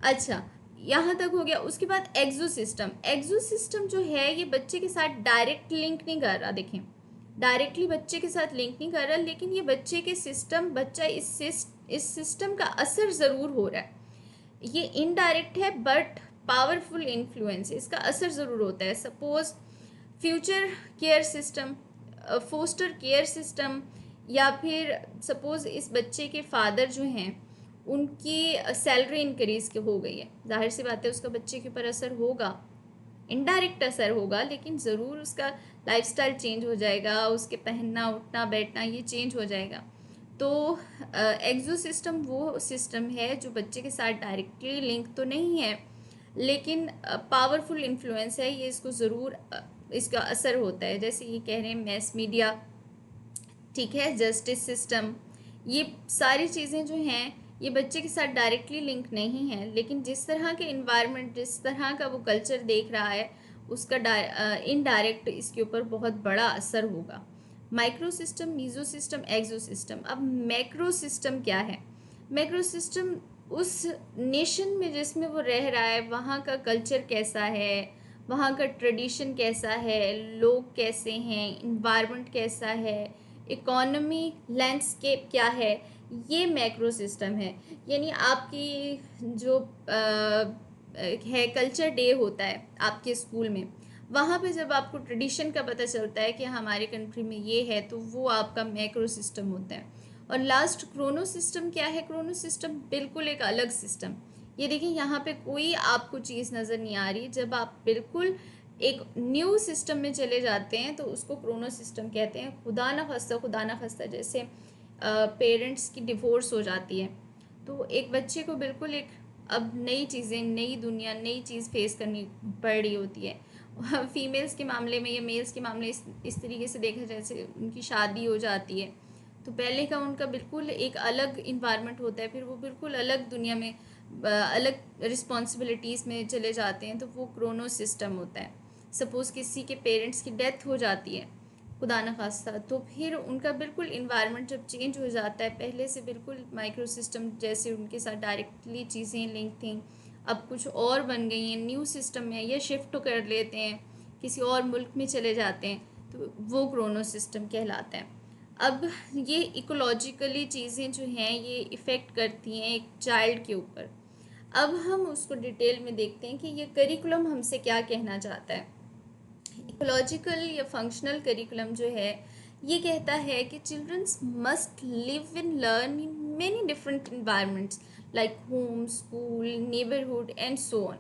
अच्छा, यहाँ तक हो गया। उसके बाद एक्सो सिस्टम। एक्सो सिस्टम जो है ये बच्चे के साथ डायरेक्ट लिंक नहीं कर रहा, देखें डायरेक्टली बच्चे के साथ लिंक नहीं कर रहा, लेकिन ये बच्चे के सिस्टम, बच्चा इस सिस्टम का असर ज़रूर हो रहा है। ये इनडायरेक्ट है बट पावरफुल इन्फ्लुएंस है, इसका असर ज़रूर होता है। Suppose future care system, foster care system, या फिर सपोज इस बच्चे के फादर जो हैं उनकी सैलरी इंक्रीज हो गई है, जाहिर सी बात है उसका बच्चे के ऊपर असर होगा, इनडायरेक्ट असर होगा, लेकिन ज़रूर उसका लाइफस्टाइल चेंज हो जाएगा, उसके पहनना उठना बैठना ये चेंज हो जाएगा। तो एक्सो सिस्टम वो सिस्टम है जो बच्चे के साथ डायरेक्टली लिंक तो नहीं है, लेकिन पावरफुल इन्फ्लुएंस है, ये इसको ज़रूर इसका असर होता है। जैसे ये कह रहे हैं मैस मीडिया, ठीक है, जस्टिस सिस्टम, ये सारी चीज़ें जो हैं ये बच्चे के साथ डायरेक्टली लिंक नहीं है, लेकिन जिस तरह के इन्वायरमेंट, जिस तरह का वो कल्चर देख रहा है उसका इनडायरेक्ट इसके ऊपर बहुत बड़ा असर होगा। माइक्रो सिस्टम, मीजो सिस्टम, एक्सो सिस्टम। अब मैक्रो सिस्टम क्या है? मैक्रो सिस्टम उस नेशन में जिसमें वो रह रहा है वहाँ का कल्चर कैसा है, वहाँ का ट्रेडिशन कैसा है, लोग कैसे हैं, इन्वायरमेंट कैसा है, इकोनॉमी लैंडस्केप क्या है, ये मैक्रो सिस्टम है। यानी आपकी जो है कल्चर डे होता है आपके स्कूल में, वहाँ पे जब आपको ट्रेडिशन का पता चलता है कि हमारे कंट्री में ये है, तो वो आपका मैक्रो सिस्टम होता है। और लास्ट क्रोनो सिस्टम क्या है? क्रोनो सिस्टम बिल्कुल एक अलग सिस्टम। ये देखिए यहाँ पे कोई आपको चीज़ नज़र नहीं आ रही, जब आप बिल्कुल एक न्यू सिस्टम में चले जाते हैं तो उसको क्रोनो सिस्टम कहते हैं। खुदा ना खास्ता जैसे पेरेंट्स की डिवोर्स हो जाती है तो एक बच्चे को बिल्कुल एक अब नई चीज़ें, नई दुनिया, नई चीज़ फेस करनी पड़ रही होती है। फीमेल्स के मामले में या मेल्स के मामले इस तरीके से देखा जाए, जैसे उनकी शादी हो जाती है तो पहले का उनका बिल्कुल एक अलग इन्वायरमेंट होता है, फिर वो बिल्कुल अलग दुनिया में अलग रिस्पॉन्सिबिलिटीज़ में चले जाते हैं, तो वो क्रोनो सिस्टम होता है। सपोज़ किसी के पेरेंट्स की डेथ हो जाती है खुदा न खास्ता, तो फिर उनका बिल्कुल इन्वायरमेंट जब चेंज हो जाता है, पहले से बिल्कुल माइक्रो सिस्टम जैसे उनके साथ डायरेक्टली चीज़ें लिंक थी, अब कुछ और बन गई हैं, न्यू सिस्टम में या शिफ्ट कर लेते हैं, किसी और मुल्क में चले जाते हैं, तो वो क्रोनो सिस्टम कहलाता है। अब ये इकोलॉजिकली चीज़ें जो हैं ये इफ़ेक्ट करती हैं एक चाइल्ड के ऊपर। अब हम उसको डिटेल में देखते हैं कि ये करिकुलम हमसे क्या कहना चाहता है। इकोलॉजिकल या फंक्शनल करिकुलम जो है ये कहता है कि childrens must live and learn in many different environments like home, school, neighbourhood and so on.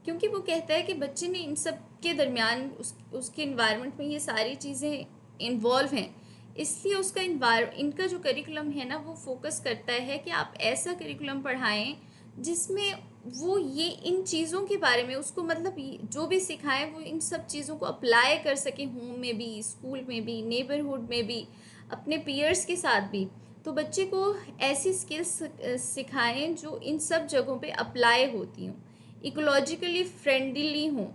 क्योंकि वो कहता है कि बच्चे ने इन सब के दरमियान उसके इन्वायरमेंट में ये सारी चीज़ें इन्वॉल्व हैं, इसलिए उसका इनका जो करिकुलम है ना वो फोकस करता है कि आप ऐसा करिकुलम पढ़ाएं जिसमें वो ये इन चीज़ों के बारे में उसको मतलब जो भी सिखाएं वो इन सब चीज़ों को अप्लाई कर सके, होम में भी, स्कूल में भी, नेबरहुड में भी, अपने पीयर्स के साथ भी। तो बच्चे को ऐसी स्किल्स सिखाएं जो इन सब जगहों पे अप्लाई होती हों, इकोलॉजिकली फ्रेंडली हों।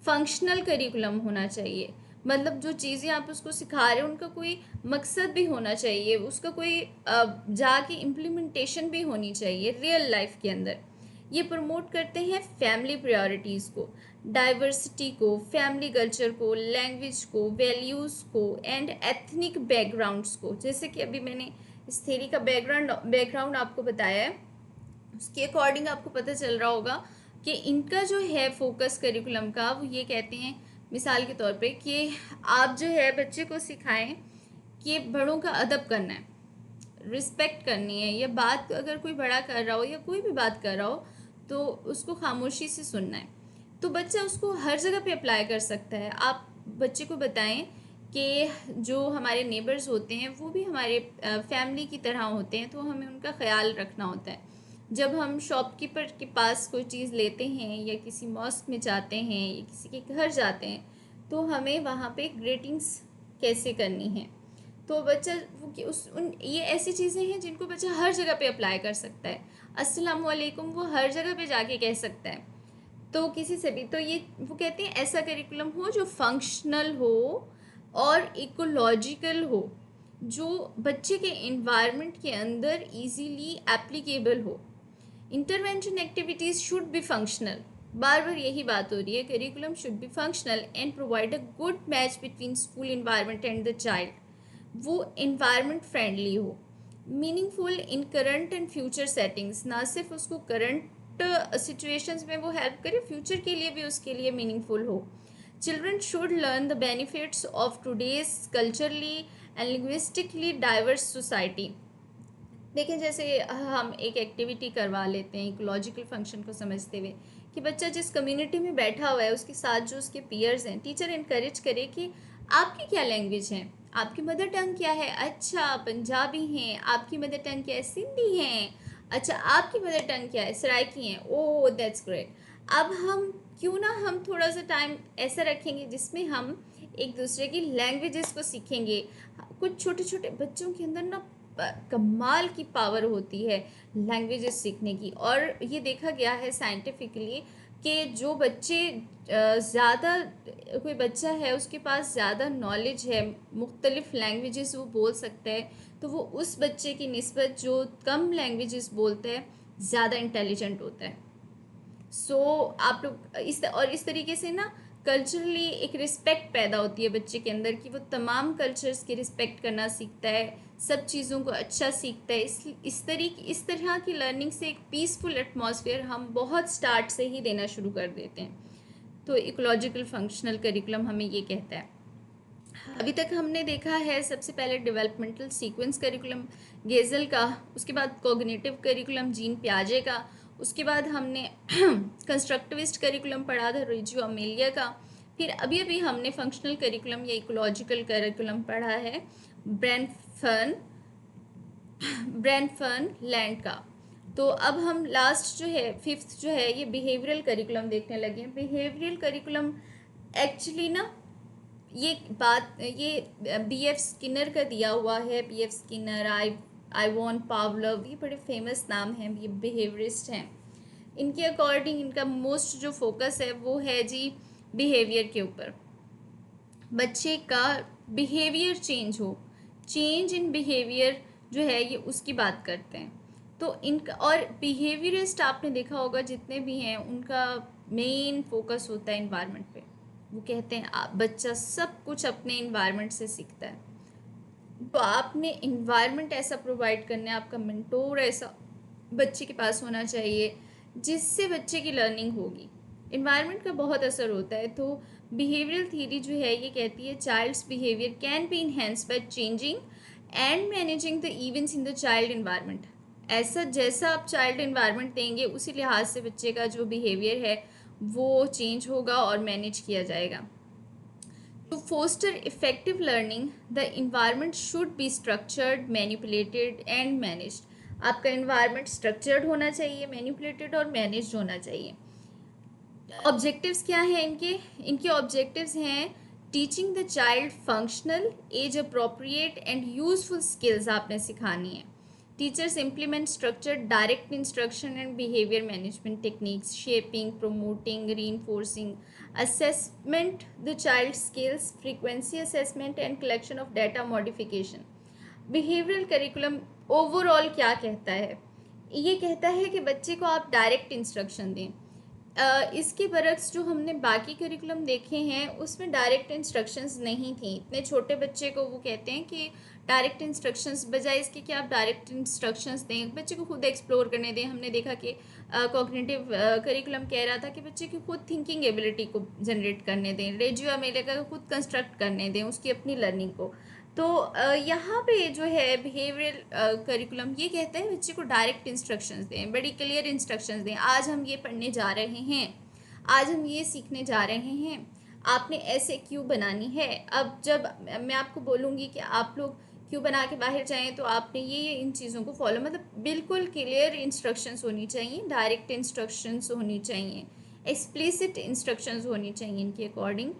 फंक्शनल करिकुलम होना चाहिए, मतलब जो चीज़ें आप उसको सिखा रहे हो उनका कोई मकसद भी होना चाहिए, उसका कोई जाके इम्प्लीमेंटेशन भी होनी चाहिए रियल लाइफ के अंदर। ये प्रमोट करते हैं फैमिली प्रायोरिटीज़ को, डाइवर्सिटी को, फैमिली कल्चर को, लैंग्वेज को, वैल्यूज़ को एंड एथनिक बैकग्राउंड्स को। जैसे कि अभी मैंने इस थ्योरी का बैकग्राउंड आपको बताया है, उसके अकॉर्डिंग आपको पता चल रहा होगा कि इनका जो है फोकस करिकुलम का, वो ये कहते हैं मिसाल के तौर पे कि आप जो है बच्चे को सिखाएं कि बड़ों का अदब करना है, रिस्पेक्ट करनी है, या बात अगर कोई बड़ा कर रहा हो या कोई भी बात कर रहा हो तो उसको खामोशी से सुनना है। तो बच्चा उसको हर जगह पे अप्लाई कर सकता है। आप बच्चे को बताएं कि जो हमारे नेबर्स होते हैं वो भी हमारे फैमिली की तरह होते हैं, तो हमें उनका ख्याल रखना होता है। जब हम शॉपकीपर के पास कोई चीज़ लेते हैं या किसी मॉस्क में जाते हैं या किसी के घर जाते हैं तो हमें वहाँ पे ग्रीटिंग्स कैसे करनी है। तो बच्चा ये ऐसी चीज़ें हैं जिनको बच्चा हर जगह पे अप्लाई कर सकता है। अस्सलाम वालेकुम वो हर जगह पे जाके कह सकता है, तो किसी से भी। तो ये वो कहते हैं ऐसा करिकुलम हो जो फंक्शनल हो और इकोलॉजिकल हो, जो बच्चे के इन्वायरमेंट के अंदर इजीली एप्लीकेबल हो। Intervention activities should be functional, बार बार यही बात हो रही है, curriculum should be functional and provide a good match between school environment and the child, वो इन्वायरमेंट फ्रेंडली हो, meaningful in current and future settings, ना सिर्फ उसको करंट सिचुएशंस में वो हेल्प करे, फ्यूचर के लिए भी उसके लिए मीनिंगफुल हो. Children should learn the benefits of today's culturally and linguistically diverse society. देखें, जैसे हम एक एक्टिविटी करवा लेते हैं इकोलॉजिकल फंक्शन को समझते हुए कि बच्चा जिस कम्युनिटी में बैठा हुआ है उसके साथ जो उसके पीयर्स हैं, टीचर इनकरेज करे कि आपकी क्या लैंग्वेज है, आपकी मदर टंग क्या है, अच्छा पंजाबी हैं, आपकी मदर टंग क्या है, सिंधी हैं, अच्छा आपकी मदर टंग क्या है, सराइकी हैं, ओह दैट्स ग्रेट. अब हम क्यों ना हम थोड़ा सा टाइम ऐसा रखेंगे जिसमें हम एक दूसरे की लैंग्वेजेस को सीखेंगे. कुछ छोटे छोटे बच्चों के अंदर ना कमाल की पावर होती है लैंग्वेजेस सीखने की, और ये देखा गया है साइंटिफिकली कि जो बच्चे ज़्यादा, कोई बच्चा है उसके पास ज़्यादा नॉलेज है, मुख्तलिफ लैंग्वेजेस वो बोल सकता है, तो वो उस बच्चे की निस्बत जो कम लैंग्वेजेस बोलता है ज़्यादा इंटेलिजेंट होता है. सो आप लोग इस तरीके से ना कल्चरली एक रिस्पेक्ट पैदा होती है बच्चे के अंदर कि वो तमाम कल्चर्स की रिस्पेक्ट करना सीखता है, सब चीज़ों को अच्छा सीखता है. इस तरह की लर्निंग से एक पीसफुल एटमॉस्फेयर हम बहुत स्टार्ट से ही देना शुरू कर देते हैं. तो इकोलॉजिकल फंक्शनल करिकुलम हमें ये कहता है. अभी तक हमने देखा है सबसे पहले डेवलपमेंटल सीक्वेंस करिकुलम गेजल का, उसके बाद कॉग्निटिव करिकुलम जीन पियाजे का, उसके बाद हमने कंस्ट्रक्टिविस्ट करिकुलम पढ़ा था रिजियो अमेलिया का, फिर अभी अभी हमने फंक्शनल करिकुलम या इकोलॉजिकल करिकुलम पढ़ा है ब्रैनफर्न लैंड का. तो अब हम लास्ट जो है फिफ्थ जो है ये बिहेवियरल करिकुलम देखने लगे हैं. बिहेवियरल करिकुलम एक्चुअली ना ये B.F. स्किनर का दिया हुआ है. B.F. स्किनर, आइवॉन पावलोव, ये बड़े फेमस नाम हैं, ये बिहेवियरिस्ट हैं. इनके अकॉर्डिंग इनका मोस्ट जो फोकस है वो है जी बिहेवियर के ऊपर. बच्चे का बिहेवियर चेंज हो, चेंज इन बिहेवियर जो है ये उसकी बात करते हैं. तो इनका और बिहेवियरिस्ट आपने देखा होगा जितने भी हैं उनका मेन फोकस होता है इन्वायरमेंट पे. वो कहते हैं बच्चा सब कुछ अपने इन्वायरमेंट से सीखता है. तो आपने इन्वायरमेंट ऐसा प्रोवाइड करना है, आपका मेंटोर ऐसा बच्चे के पास होना चाहिए जिससे बच्चे की लर्निंग होगी. इन्वायरमेंट का बहुत असर होता है. तो बिहेवियरल थ्योरी जो है ये कहती है child's behaviour can be enhanced by changing and managing the events in the child environment. ऐसा जैसा आप चाइल्ड इन्वायरमेंट देंगे उसी लिहाज से बच्चे का जो बिहेवियर है वो चेंज होगा और मैनेज किया जाएगा. To foster effective learning the environment should be structured, manipulated and managed. आपका इन्वायरमेंट स्ट्रक्चर्ड होना चाहिए, मैनिपुलेटेड और मैनेज्ड होना चाहिए. ऑब्जेक्टिव्स क्या हैं इनके ऑब्जेक्टिव्स हैं teaching the child functional, age appropriate and useful skills आपने सिखानी है. Teachers implement structured direct instruction and behavior management techniques, shaping, promoting, reinforcing, assessment the child's skills, frequency assessment and collection of data modification. Behavioral curriculum overall क्या कहता है? ये कहता है कि बच्चे को आप डायरेक्ट इंस्ट्रक्शन दें. इसके बरक्स जो हमने बाकी करिकुलम देखे हैं उसमें डायरेक्ट इंस्ट्रक्शंस नहीं थी. इतने छोटे बच्चे को वो कहते हैं कि डायरेक्ट इंस्ट्रक्शंस बजाय इसके कि आप डायरेक्ट इंस्ट्रक्शंस दें, बच्चे को खुद एक्सप्लोर करने दें. हमने देखा कि कॉग्निटिव करिकुलम कह रहा था कि बच्चे की खुद थिंकिंग एबिलिटी को जनरेट करने दें, रेजियो अमेलिया का खुद कंस्ट्रक्ट करने दें उसकी अपनी लर्निंग को. तो यहाँ पे जो है बिहेवियरल करिकुलम ये कहता है बच्चे को डायरेक्ट इंस्ट्रक्शंस दें, बड़ी क्लियर इंस्ट्रक्शंस दें. आज हम ये पढ़ने जा रहे हैं, आज हम ये सीखने जा रहे हैं, आपने ऐसे क्यों बनानी है. अब जब मैं आपको बोलूँगी कि आप लोग क्यों बना के बाहर जाएं तो आपने ये इन चीज़ों को फॉलो, मतलब बिल्कुल क्लियर इंस्ट्रक्शंस होनी चाहिए, डायरेक्ट इंस्ट्रक्शंस होनी चाहिए, एक्सप्लिसिट इंस्ट्रक्शंस होनी चाहिए इनके अकॉर्डिंग,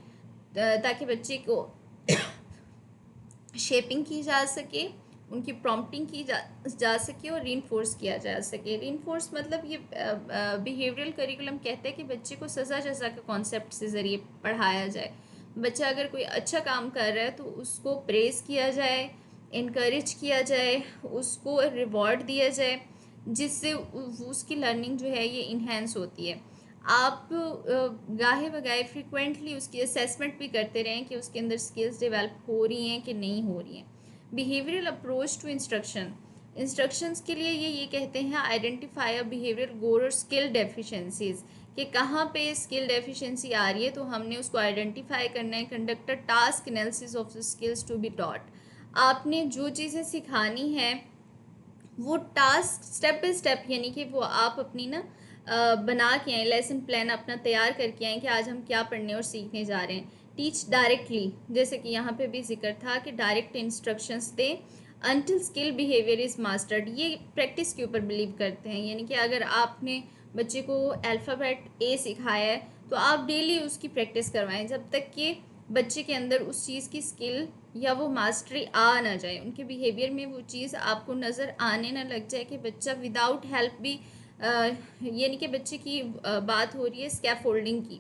ताकि बच्चे को शेपिंग की जा सके, उनकी प्रॉम्प्टिंग की जा सके और रीइंफोर्स किया जा सके. रीइंफोर्स मतलब ये बिहेवियरल करिकुलम कहते हैं कि बच्चे को सज़ा जज़ा के कॉन्सेप्ट से ज़रिए पढ़ाया जाए. बच्चा अगर कोई अच्छा काम कर रहा है तो उसको प्रेज़ किया जाए, इनकरेज किया जाए, उसको रिवॉर्ड दिया जाए, जिससे उसकी लर्निंग जो है ये इन्हेंस होती है। आप गाहे बगाहे फ्रिक्वेंटली उसकी असेसमेंट भी करते रहें कि उसके अंदर स्किल्स डेवलप हो रही हैं कि नहीं हो रही हैं। बिहेवियरल अप्रोच टू इंस्ट्रक्शंस के लिए ये कहते हैं आइडेंटिफाई अ बिहेवियरल गोल और स्किल डेफिशिएंसीज, कि कहाँ पे स्किल डेफिशिएंसी आ रही है तो हमने उसको आइडेंटिफाई करना है। Conduct a task analysis of the skills to be taught, आपने जो चीज़ें सिखानी है वो टास्क स्टेप बाय स्टेप, यानी कि वो आप अपनी ना बना के आए, लेसन प्लान अपना तैयार करके आए कि आज हम क्या पढ़ने और सीखने जा रहे हैं। टीच डायरेक्टली, जैसे कि यहाँ पे भी जिक्र था कि डायरेक्ट इंस्ट्रक्शंस दें until skill behaviour is mastered. ये प्रैक्टिस के ऊपर बिलीव करते हैं, यानी कि अगर आपने बच्चे को अल्फ़ाबेट ए सिखाया है तो आप डेली उसकी प्रैक्टिस करवाएं जब तक कि बच्चे के अंदर उस चीज़ की स्किल या वो मास्टरी आ ना जाए, उनके बिहेवियर में वो चीज़ आपको नज़र आने ना लग जाए कि बच्चा विदाउट हेल्प भी यानी कि बच्चे की बात हो रही है स्कैफोल्डिंग की,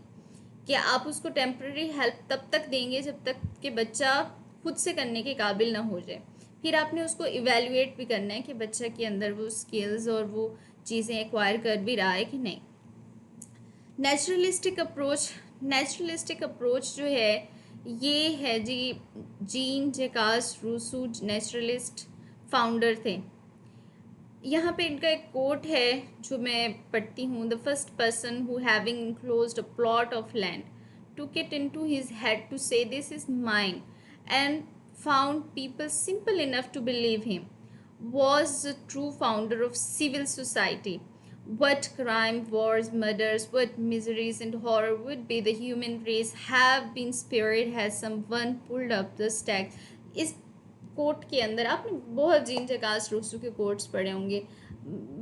कि आप उसको टेम्प्रेरी हेल्प तब तक देंगे जब तक कि बच्चा खुद से करने के काबिल ना हो जाए। फिर आपने उसको इवेल्युएट भी करना है कि बच्चा के अंदर वो स्किल्स और वो चीज़ें एक्वायर कर भी रहा है कि नहीं। नेचुरलिस्टिक अप्रोच जो है ये है जी, Jean Jacques Rousseau naturalist founder थे। यहाँ पे इनका एक कोट है जो मैं पढ़ती हूँ। The first person who having enclosed a plot of land took it into his head to say this is mine and found people simple enough to believe him was the true founder of civil society. What crime, wars, murders, what miseries and horror would be the human race have been spared has someone pulled up the stack. इस कोट के अंदर आपने बहुत जीन जकास रूसो के कोट्स पढ़े होंगे।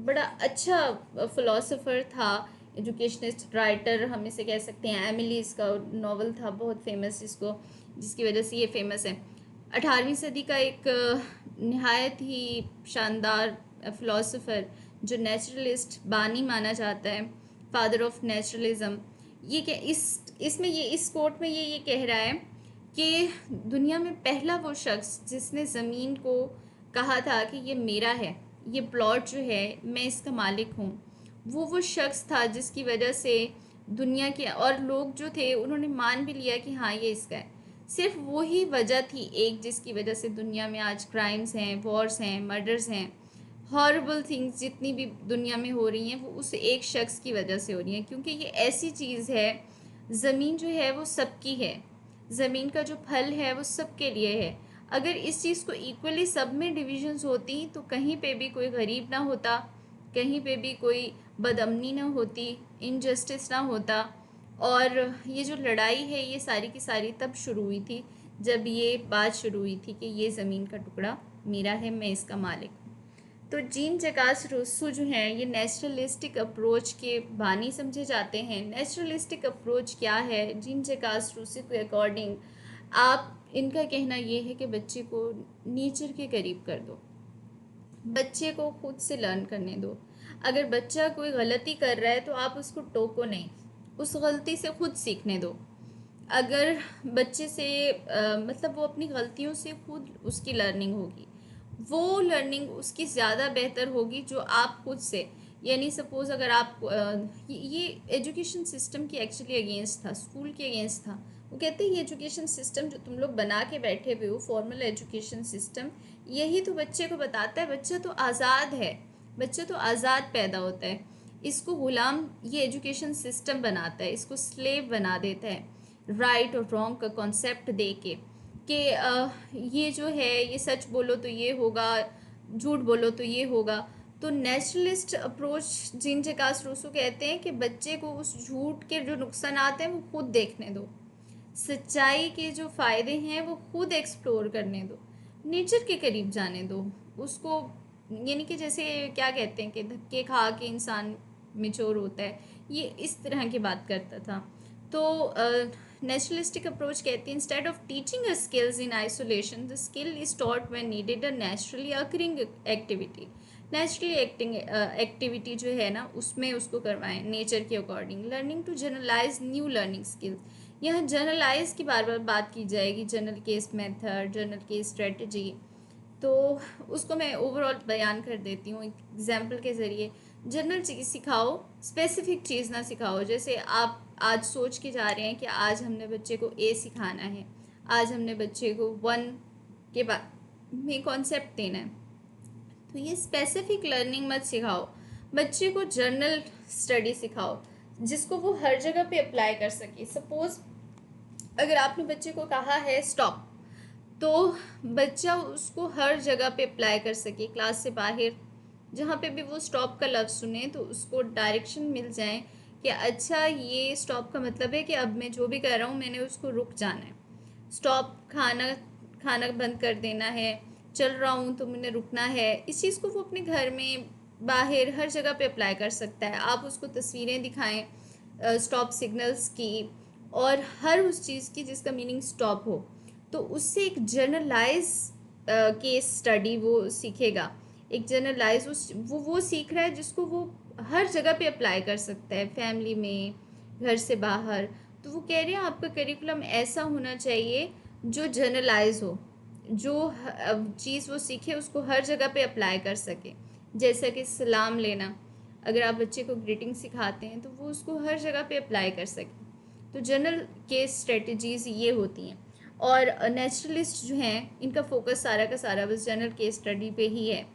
बड़ा अच्छा फ़िलासफ़र था, एजुकेशनिस्ट, राइटर हम इसे कह सकते हैं। एमिली इसका नावल था बहुत फेमस, जिसकी वजह से ये फेमस है। 18वीं सदी का एक नहायत ही शानदार फ़िलासफ़र जो नेचुरलिस्ट बानी माना जाता है, फादर ऑफ नेचुरलिज़म। ये क्या इसमें ये इस कोट में ये कह रहा है कि दुनिया में पहला वो शख्स जिसने ज़मीन को कहा था कि ये मेरा है, ये प्लॉट जो है मैं इसका मालिक हूँ, वो शख्स था जिसकी वजह से दुनिया के और लोग जो थे उन्होंने मान भी लिया कि हाँ ये इसका है। सिर्फ वही वजह थी एक जिसकी वजह से दुनिया में आज क्राइम्स हैं, वॉर्स हैं, मर्डर्स हैं, हॉरिबल थिंग्स जितनी भी दुनिया में हो रही हैं वो उस एक शख्स की वजह से हो रही हैं, क्योंकि ये ऐसी चीज़ है, ज़मीन जो है वो सबकी है, ज़मीन का जो फल है वो सबके लिए है। अगर इस चीज़ को इक्वली सब में डिविजन्स होती तो कहीं पे भी कोई गरीब ना होता, कहीं पे भी कोई बदअमनी ना होती, इनजस्टिस ना होता। और ये जो लड़ाई है ये सारी की सारी तब शुरू हुई थी जब ये बात शुरू हुई थी कि ये ज़मीन का टुकड़ा मेरा है, मैं इसका मालिक हूँ। तो जीन जकास रूसो जो हैं ये नेचुरलिस्टिक अप्रोच के बानी समझे जाते हैं। नेचुरलिस्टिक अप्रोच क्या है? जीन जकास रूसो के अकॉर्डिंग इनका कहना ये है कि बच्चे को नेचर के करीब कर दो, बच्चे को खुद से लर्न करने दो। अगर बच्चा कोई गलती कर रहा है तो आप उसको टोको नहीं, उस गलती से खुद सीखने दो। अगर बच्चे से मतलब वो अपनी गलतियों से खुद उसकी लर्निंग होगी, वो लर्निंग उसकी ज़्यादा बेहतर होगी जो आप खुद से, यानी सपोज़ अगर आप ये एजुकेशन सिस्टम की एक्चुअली अगेंस्ट था, स्कूल के अगेंस्ट था। वो कहते हैं ये एजुकेशन सिस्टम जो तुम लोग बना के बैठे हुए हो, फॉर्मल एजुकेशन सिस्टम, यही तो बच्चे को बताता है बच्चा तो आज़ाद है, बच्चा तो आज़ाद पैदा होता है। इसको गुलाम ये एजुकेशन सिस्टम बनाता है, इसको स्लेव बना देता है राइट और रॉन्ग का कॉन्सेप्ट दे के, कि ये जो है ये सच बोलो तो ये होगा, झूठ बोलो तो ये होगा। तो नेचुरलिस्ट अप्रोच जीन जकास रूसो कहते हैं कि बच्चे को उस झूठ के जो नुकसानात हैं वो खुद देखने दो, सच्चाई के जो फ़ायदे हैं वो खुद एक्सप्लोर करने दो, नेचर के करीब जाने दो उसको। यानी कि जैसे क्या कहते हैं कि धक्के खा के इंसान मेच्योर होता है, ये इस तरह की बात करता था। तो नेचुरलिस्टिक अप्रोच कहती है instead of teaching a skills in isolation the skill is taught when needed a naturally occurring activity. Naturally activity जो है ना उसमें उसको करवाएं नेचर के according. Learning to generalise new learning skills, यहाँ जनरलाइज की बार बार बात की जाएगी, general case method, general case strategy. तो उसको मैं ओवरऑल बयान कर देती हूँ एक एग्जाम्पल के ज़रिए। जनरल चीज़ सिखाओ, स्पेसिफिक चीज़ ना सिखाओ। जैसे आप आज सोच के जा रहे हैं कि आज हमने बच्चे को ए सिखाना है, आज हमने बच्चे को 1 के बाद में कॉन्सेप्ट देना है, तो ये स्पेसिफिक लर्निंग मत सिखाओ। बच्चे को जर्नल स्टडी सिखाओ जिसको वो हर जगह पे अप्लाई कर सके। सपोज अगर आपने बच्चे को कहा है स्टॉप, तो बच्चा उसको हर जगह पे अप्लाई कर सके। क्लास से बाहर जहाँ पे भी वो स्टॉप का लफ्ज़ सुने तो उसको डायरेक्शन मिल जाए कि अच्छा ये स्टॉप का मतलब है कि अब मैं जो भी कर रहा हूँ मैंने उसको रुक जाना है। स्टॉप खाना खाना बंद कर देना है, चल रहा हूँ तो मैंने रुकना है। इस चीज़ को वो अपने घर में बाहर हर जगह पे अप्लाई कर सकता है। आप उसको तस्वीरें दिखाएं स्टॉप सिग्नल्स की और हर उस चीज़ की जिसका मीनिंग स्टॉप हो, तो उससे एक जनरलाइज केस स्टडी वो सीखेगा। एक जनरलाइज वो सीख रहा है जिसको वो हर जगह पे अप्लाई कर सकता है, फैमिली में, घर से बाहर। तो वो कह रहे हैं आपका करिकुलम ऐसा होना चाहिए जो जनरलाइज हो, जो चीज़ वो सीखे उसको हर जगह पे अप्लाई कर सके। जैसा कि सलाम लेना, अगर आप बच्चे को ग्रीटिंग सिखाते हैं तो वो उसको हर जगह पे अप्लाई कर सके। तो जनरल केस स्ट्रेटजीज़ ये होती हैं। और नेचुरलिस्ट जो हैं इनका फोकस सारा का सारा बस जनरल केस स्टडी पे ही है।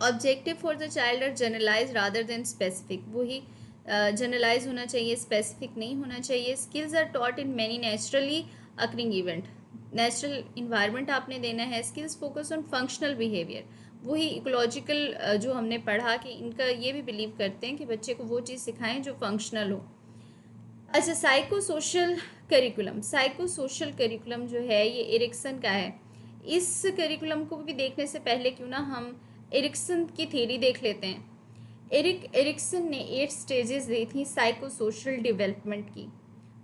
Objective for the child are generalise rather than specific, वही जनरलाइज होना चाहिए, स्पेसिफिक नहीं होना चाहिए। Skills are taught in many naturally occurring event, natural environment आपने देना है। Skills focus on functional behaviour, वही इकोलॉजिकल जो हमने पढ़ा कि इनका ये भी बिलीव करते हैं कि बच्चे को वो चीज़ सिखाएं जो फंक्शनल हो। अच्छा, psycho social curriculum. Psycho social curriculum जो है ये एरिक्सन का है। इस करिकुलम को भी देखने से पहले क्यों ना हम एरिक्सन की थ्योरी देख लेते हैं। एरिक्सन ने 8 स्टेजेस दी थी साइको सोशल डेवलपमेंट की।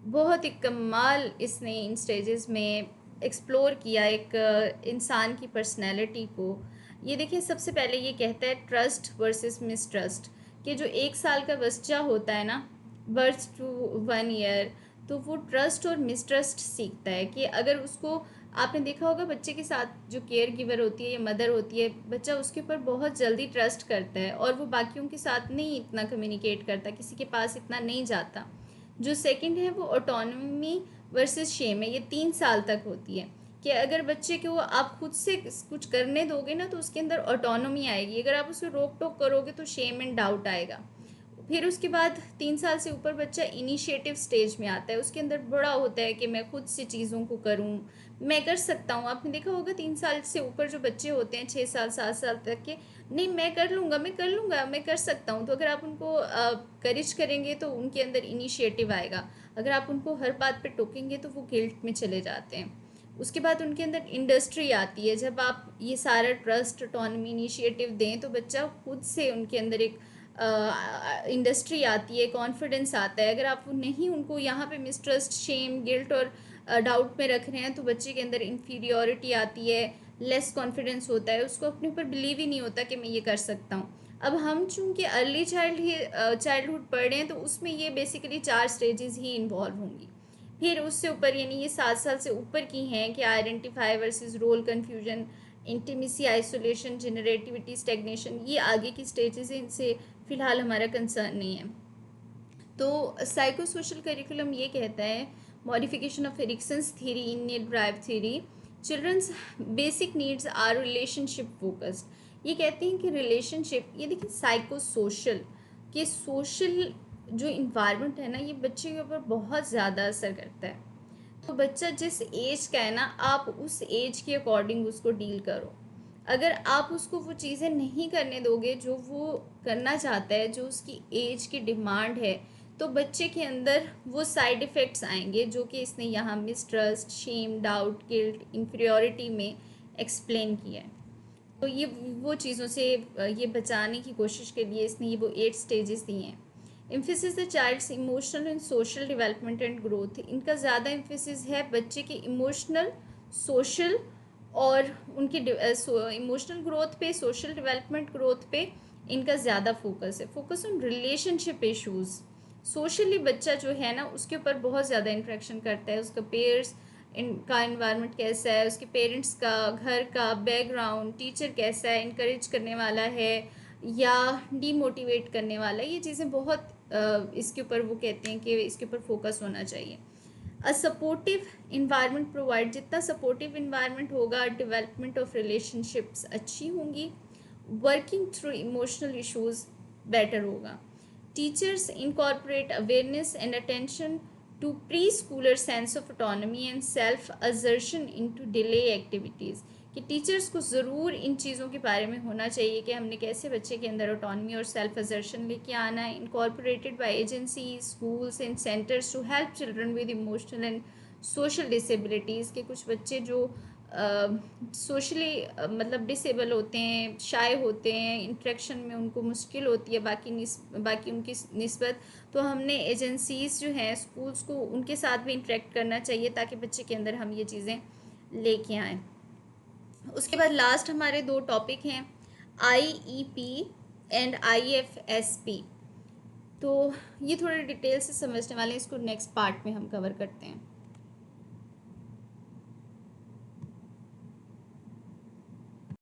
बहुत ही कमाल इसने इन स्टेजेस में एक्सप्लोर किया एक इंसान की पर्सनैलिटी को। ये देखिए, सबसे पहले ये कहता है ट्रस्ट वर्सेस मिसट्रस्ट, कि जो 1 साल का बच्चा होता है ना, बर्थ टू 1 ईयर, तो वो ट्रस्ट और मिसट्रस्ट सीखता है। कि अगर उसको, आपने देखा होगा बच्चे के साथ जो केयर गिवर होती है या मदर होती है, बच्चा उसके ऊपर बहुत जल्दी ट्रस्ट करता है और वो बाकियों के साथ नहीं इतना कम्युनिकेट करता, किसी के पास इतना नहीं जाता। जो सेकंड है वो ऑटोनॉमी वर्सेस शेम है, ये 3 साल तक होती है। कि अगर बच्चे को आप खुद से कुछ करने दोगे ना तो उसके अंदर ऑटोनॉमी आएगी, अगर आप उसको रोक टोक करोगे तो शेम एंड डाउट आएगा। फिर उसके बाद 3 साल से ऊपर बच्चा इनिशिएटिव स्टेज में आता है, उसके अंदर बड़ा होता है कि मैं खुद से चीज़ों को करूं, मैं कर सकता हूं। आपने देखा होगा 3 साल से ऊपर जो बच्चे होते हैं 6 साल 7 साल तक के, नहीं मैं कर लूँगा, मैं कर लूँगा, मैं कर सकता हूँ। तो अगर आप उनको करेज करेंगे तो उनके अंदर इनिशिएटिव आएगा। अगर आप उनको हर बात पे टोकेंगे तो वो गिल्ट में चले जाते हैं। उसके बाद उनके अंदर इंडस्ट्री आती है। जब आप ये सारा ट्रस्ट, ऑटोनॉमी, इनिशिएटिव दें तो बच्चा खुद से, उनके अंदर एक इंडस्ट्री आती है, कॉन्फिडेंस आता है। अगर आप नहीं उनको यहाँ पे मिसट्रस्ट, शेम, गिल्ट और डाउट में रख रहे हैं तो बच्चे के अंदर इन्फीरियोरिटी आती है, लेस कॉन्फिडेंस होता है, उसको अपने ऊपर बिलीव ही नहीं होता कि मैं ये कर सकता हूँ। अब हम चूँकि अर्ली चाइल्डहुड पढ़ रहे हैं तो उसमें ये बेसिकली 4 स्टेजेस ही इन्वॉल्व होंगी। फिर उससे ऊपर यानी ये 7 साल से ऊपर की हैं कि identify versus role confusion, intimacy, isolation, generativity, stagnation, ये आगे की स्टेजेस हैं, इनसे फ़िलहाल हमारा कंसर्न नहीं है। तो साइको सोशल करिकुलम ये कहता है modification of Erikson's theory in need drive theory, children's basic needs are relationship focused. ये कहते हैं कि रिलेशनशिप, ये देखिए साइको सोशल, कि सोशल जो इन्वायरमेंट है ना ये बच्चे के ऊपर बहुत ज़्यादा असर करता है। तो बच्चा जिस एज का है ना, आप उस एज के अकॉर्डिंग उसको डील करो। अगर आप उसको वो चीज़ें नहीं करने दोगे जो वो करना चाहता है, जो उसकी एज की डिमांड है, तो बच्चे के अंदर वो साइड इफ़ेक्ट्स आएंगे जो कि इसने यहाँ mistrust, shame, doubt, guilt, inferiority में एक्सप्लेन किया है। तो ये वो चीज़ों से ये बचाने की कोशिश के लिए इसने ये वो 8 स्टेजेस दिए हैं। Emphasis the child's emotional and social development and growth, इनका ज़्यादा एम्फेसिस है बच्चे के इमोशनल, सोशल और उनकी इमोशनल ग्रोथ पे, सोशल डेवलपमेंट ग्रोथ पे इनका ज़्यादा फोकस है। Focus on relationship issues, socially बच्चा जो है ना उसके ऊपर बहुत ज़्यादा इंट्रैक्शन करता है, उसका पेयर्स इनका इन्वायरमेंट कैसा है, उसके पेरेंट्स का, घर का बैकग्राउंड, टीचर कैसा है, इनकरेज करने वाला है या डीमोटिवेट करने वाला है, ये चीज़ें बहुत इसके ऊपर वो कहते हैं कि इसके ऊपर फोकस होना चाहिए। अ सपोर्टिव इन्वायरमेंट प्रोवाइड, जितना सपोर्टिव इन्वायरमेंट होगा डेवलपमेंट ऑफ रिलेशनशिप्स अच्छी होंगी, working through emotional issues better होगा। Teachers incorporate awareness and attention to preschooler sense of autonomy and self assertion into delay activities, कि टीचर्स को ज़रूर इन चीज़ों के बारे में होना चाहिए कि हमने कैसे बच्चे के अंदर ऑटोनमी और सेल्फ असर्शन लेके आना है। Incorporated by agencies, schools and centres to help children with emotional and social disabilities, के कुछ बच्चे जो सोशली मतलब डिसेबल होते हैं, शाय होते हैं, इंट्रैक्शन में उनको मुश्किल होती है बाकी उनकी निस्बत, तो हमने एजेंसीज़ जो हैं स्कूल्स को उनके साथ भी इंटरेक्ट करना चाहिए ताकि बच्चे के अंदर हम ये चीज़ें लेके आएँ। उसके बाद लास्ट हमारे 2 टॉपिक हैं, IEP एंड IFSP। तो ये थोड़े डिटेल से समझने वाले हैं, इसको नेक्स्ट पार्ट में हम कवर करते हैं।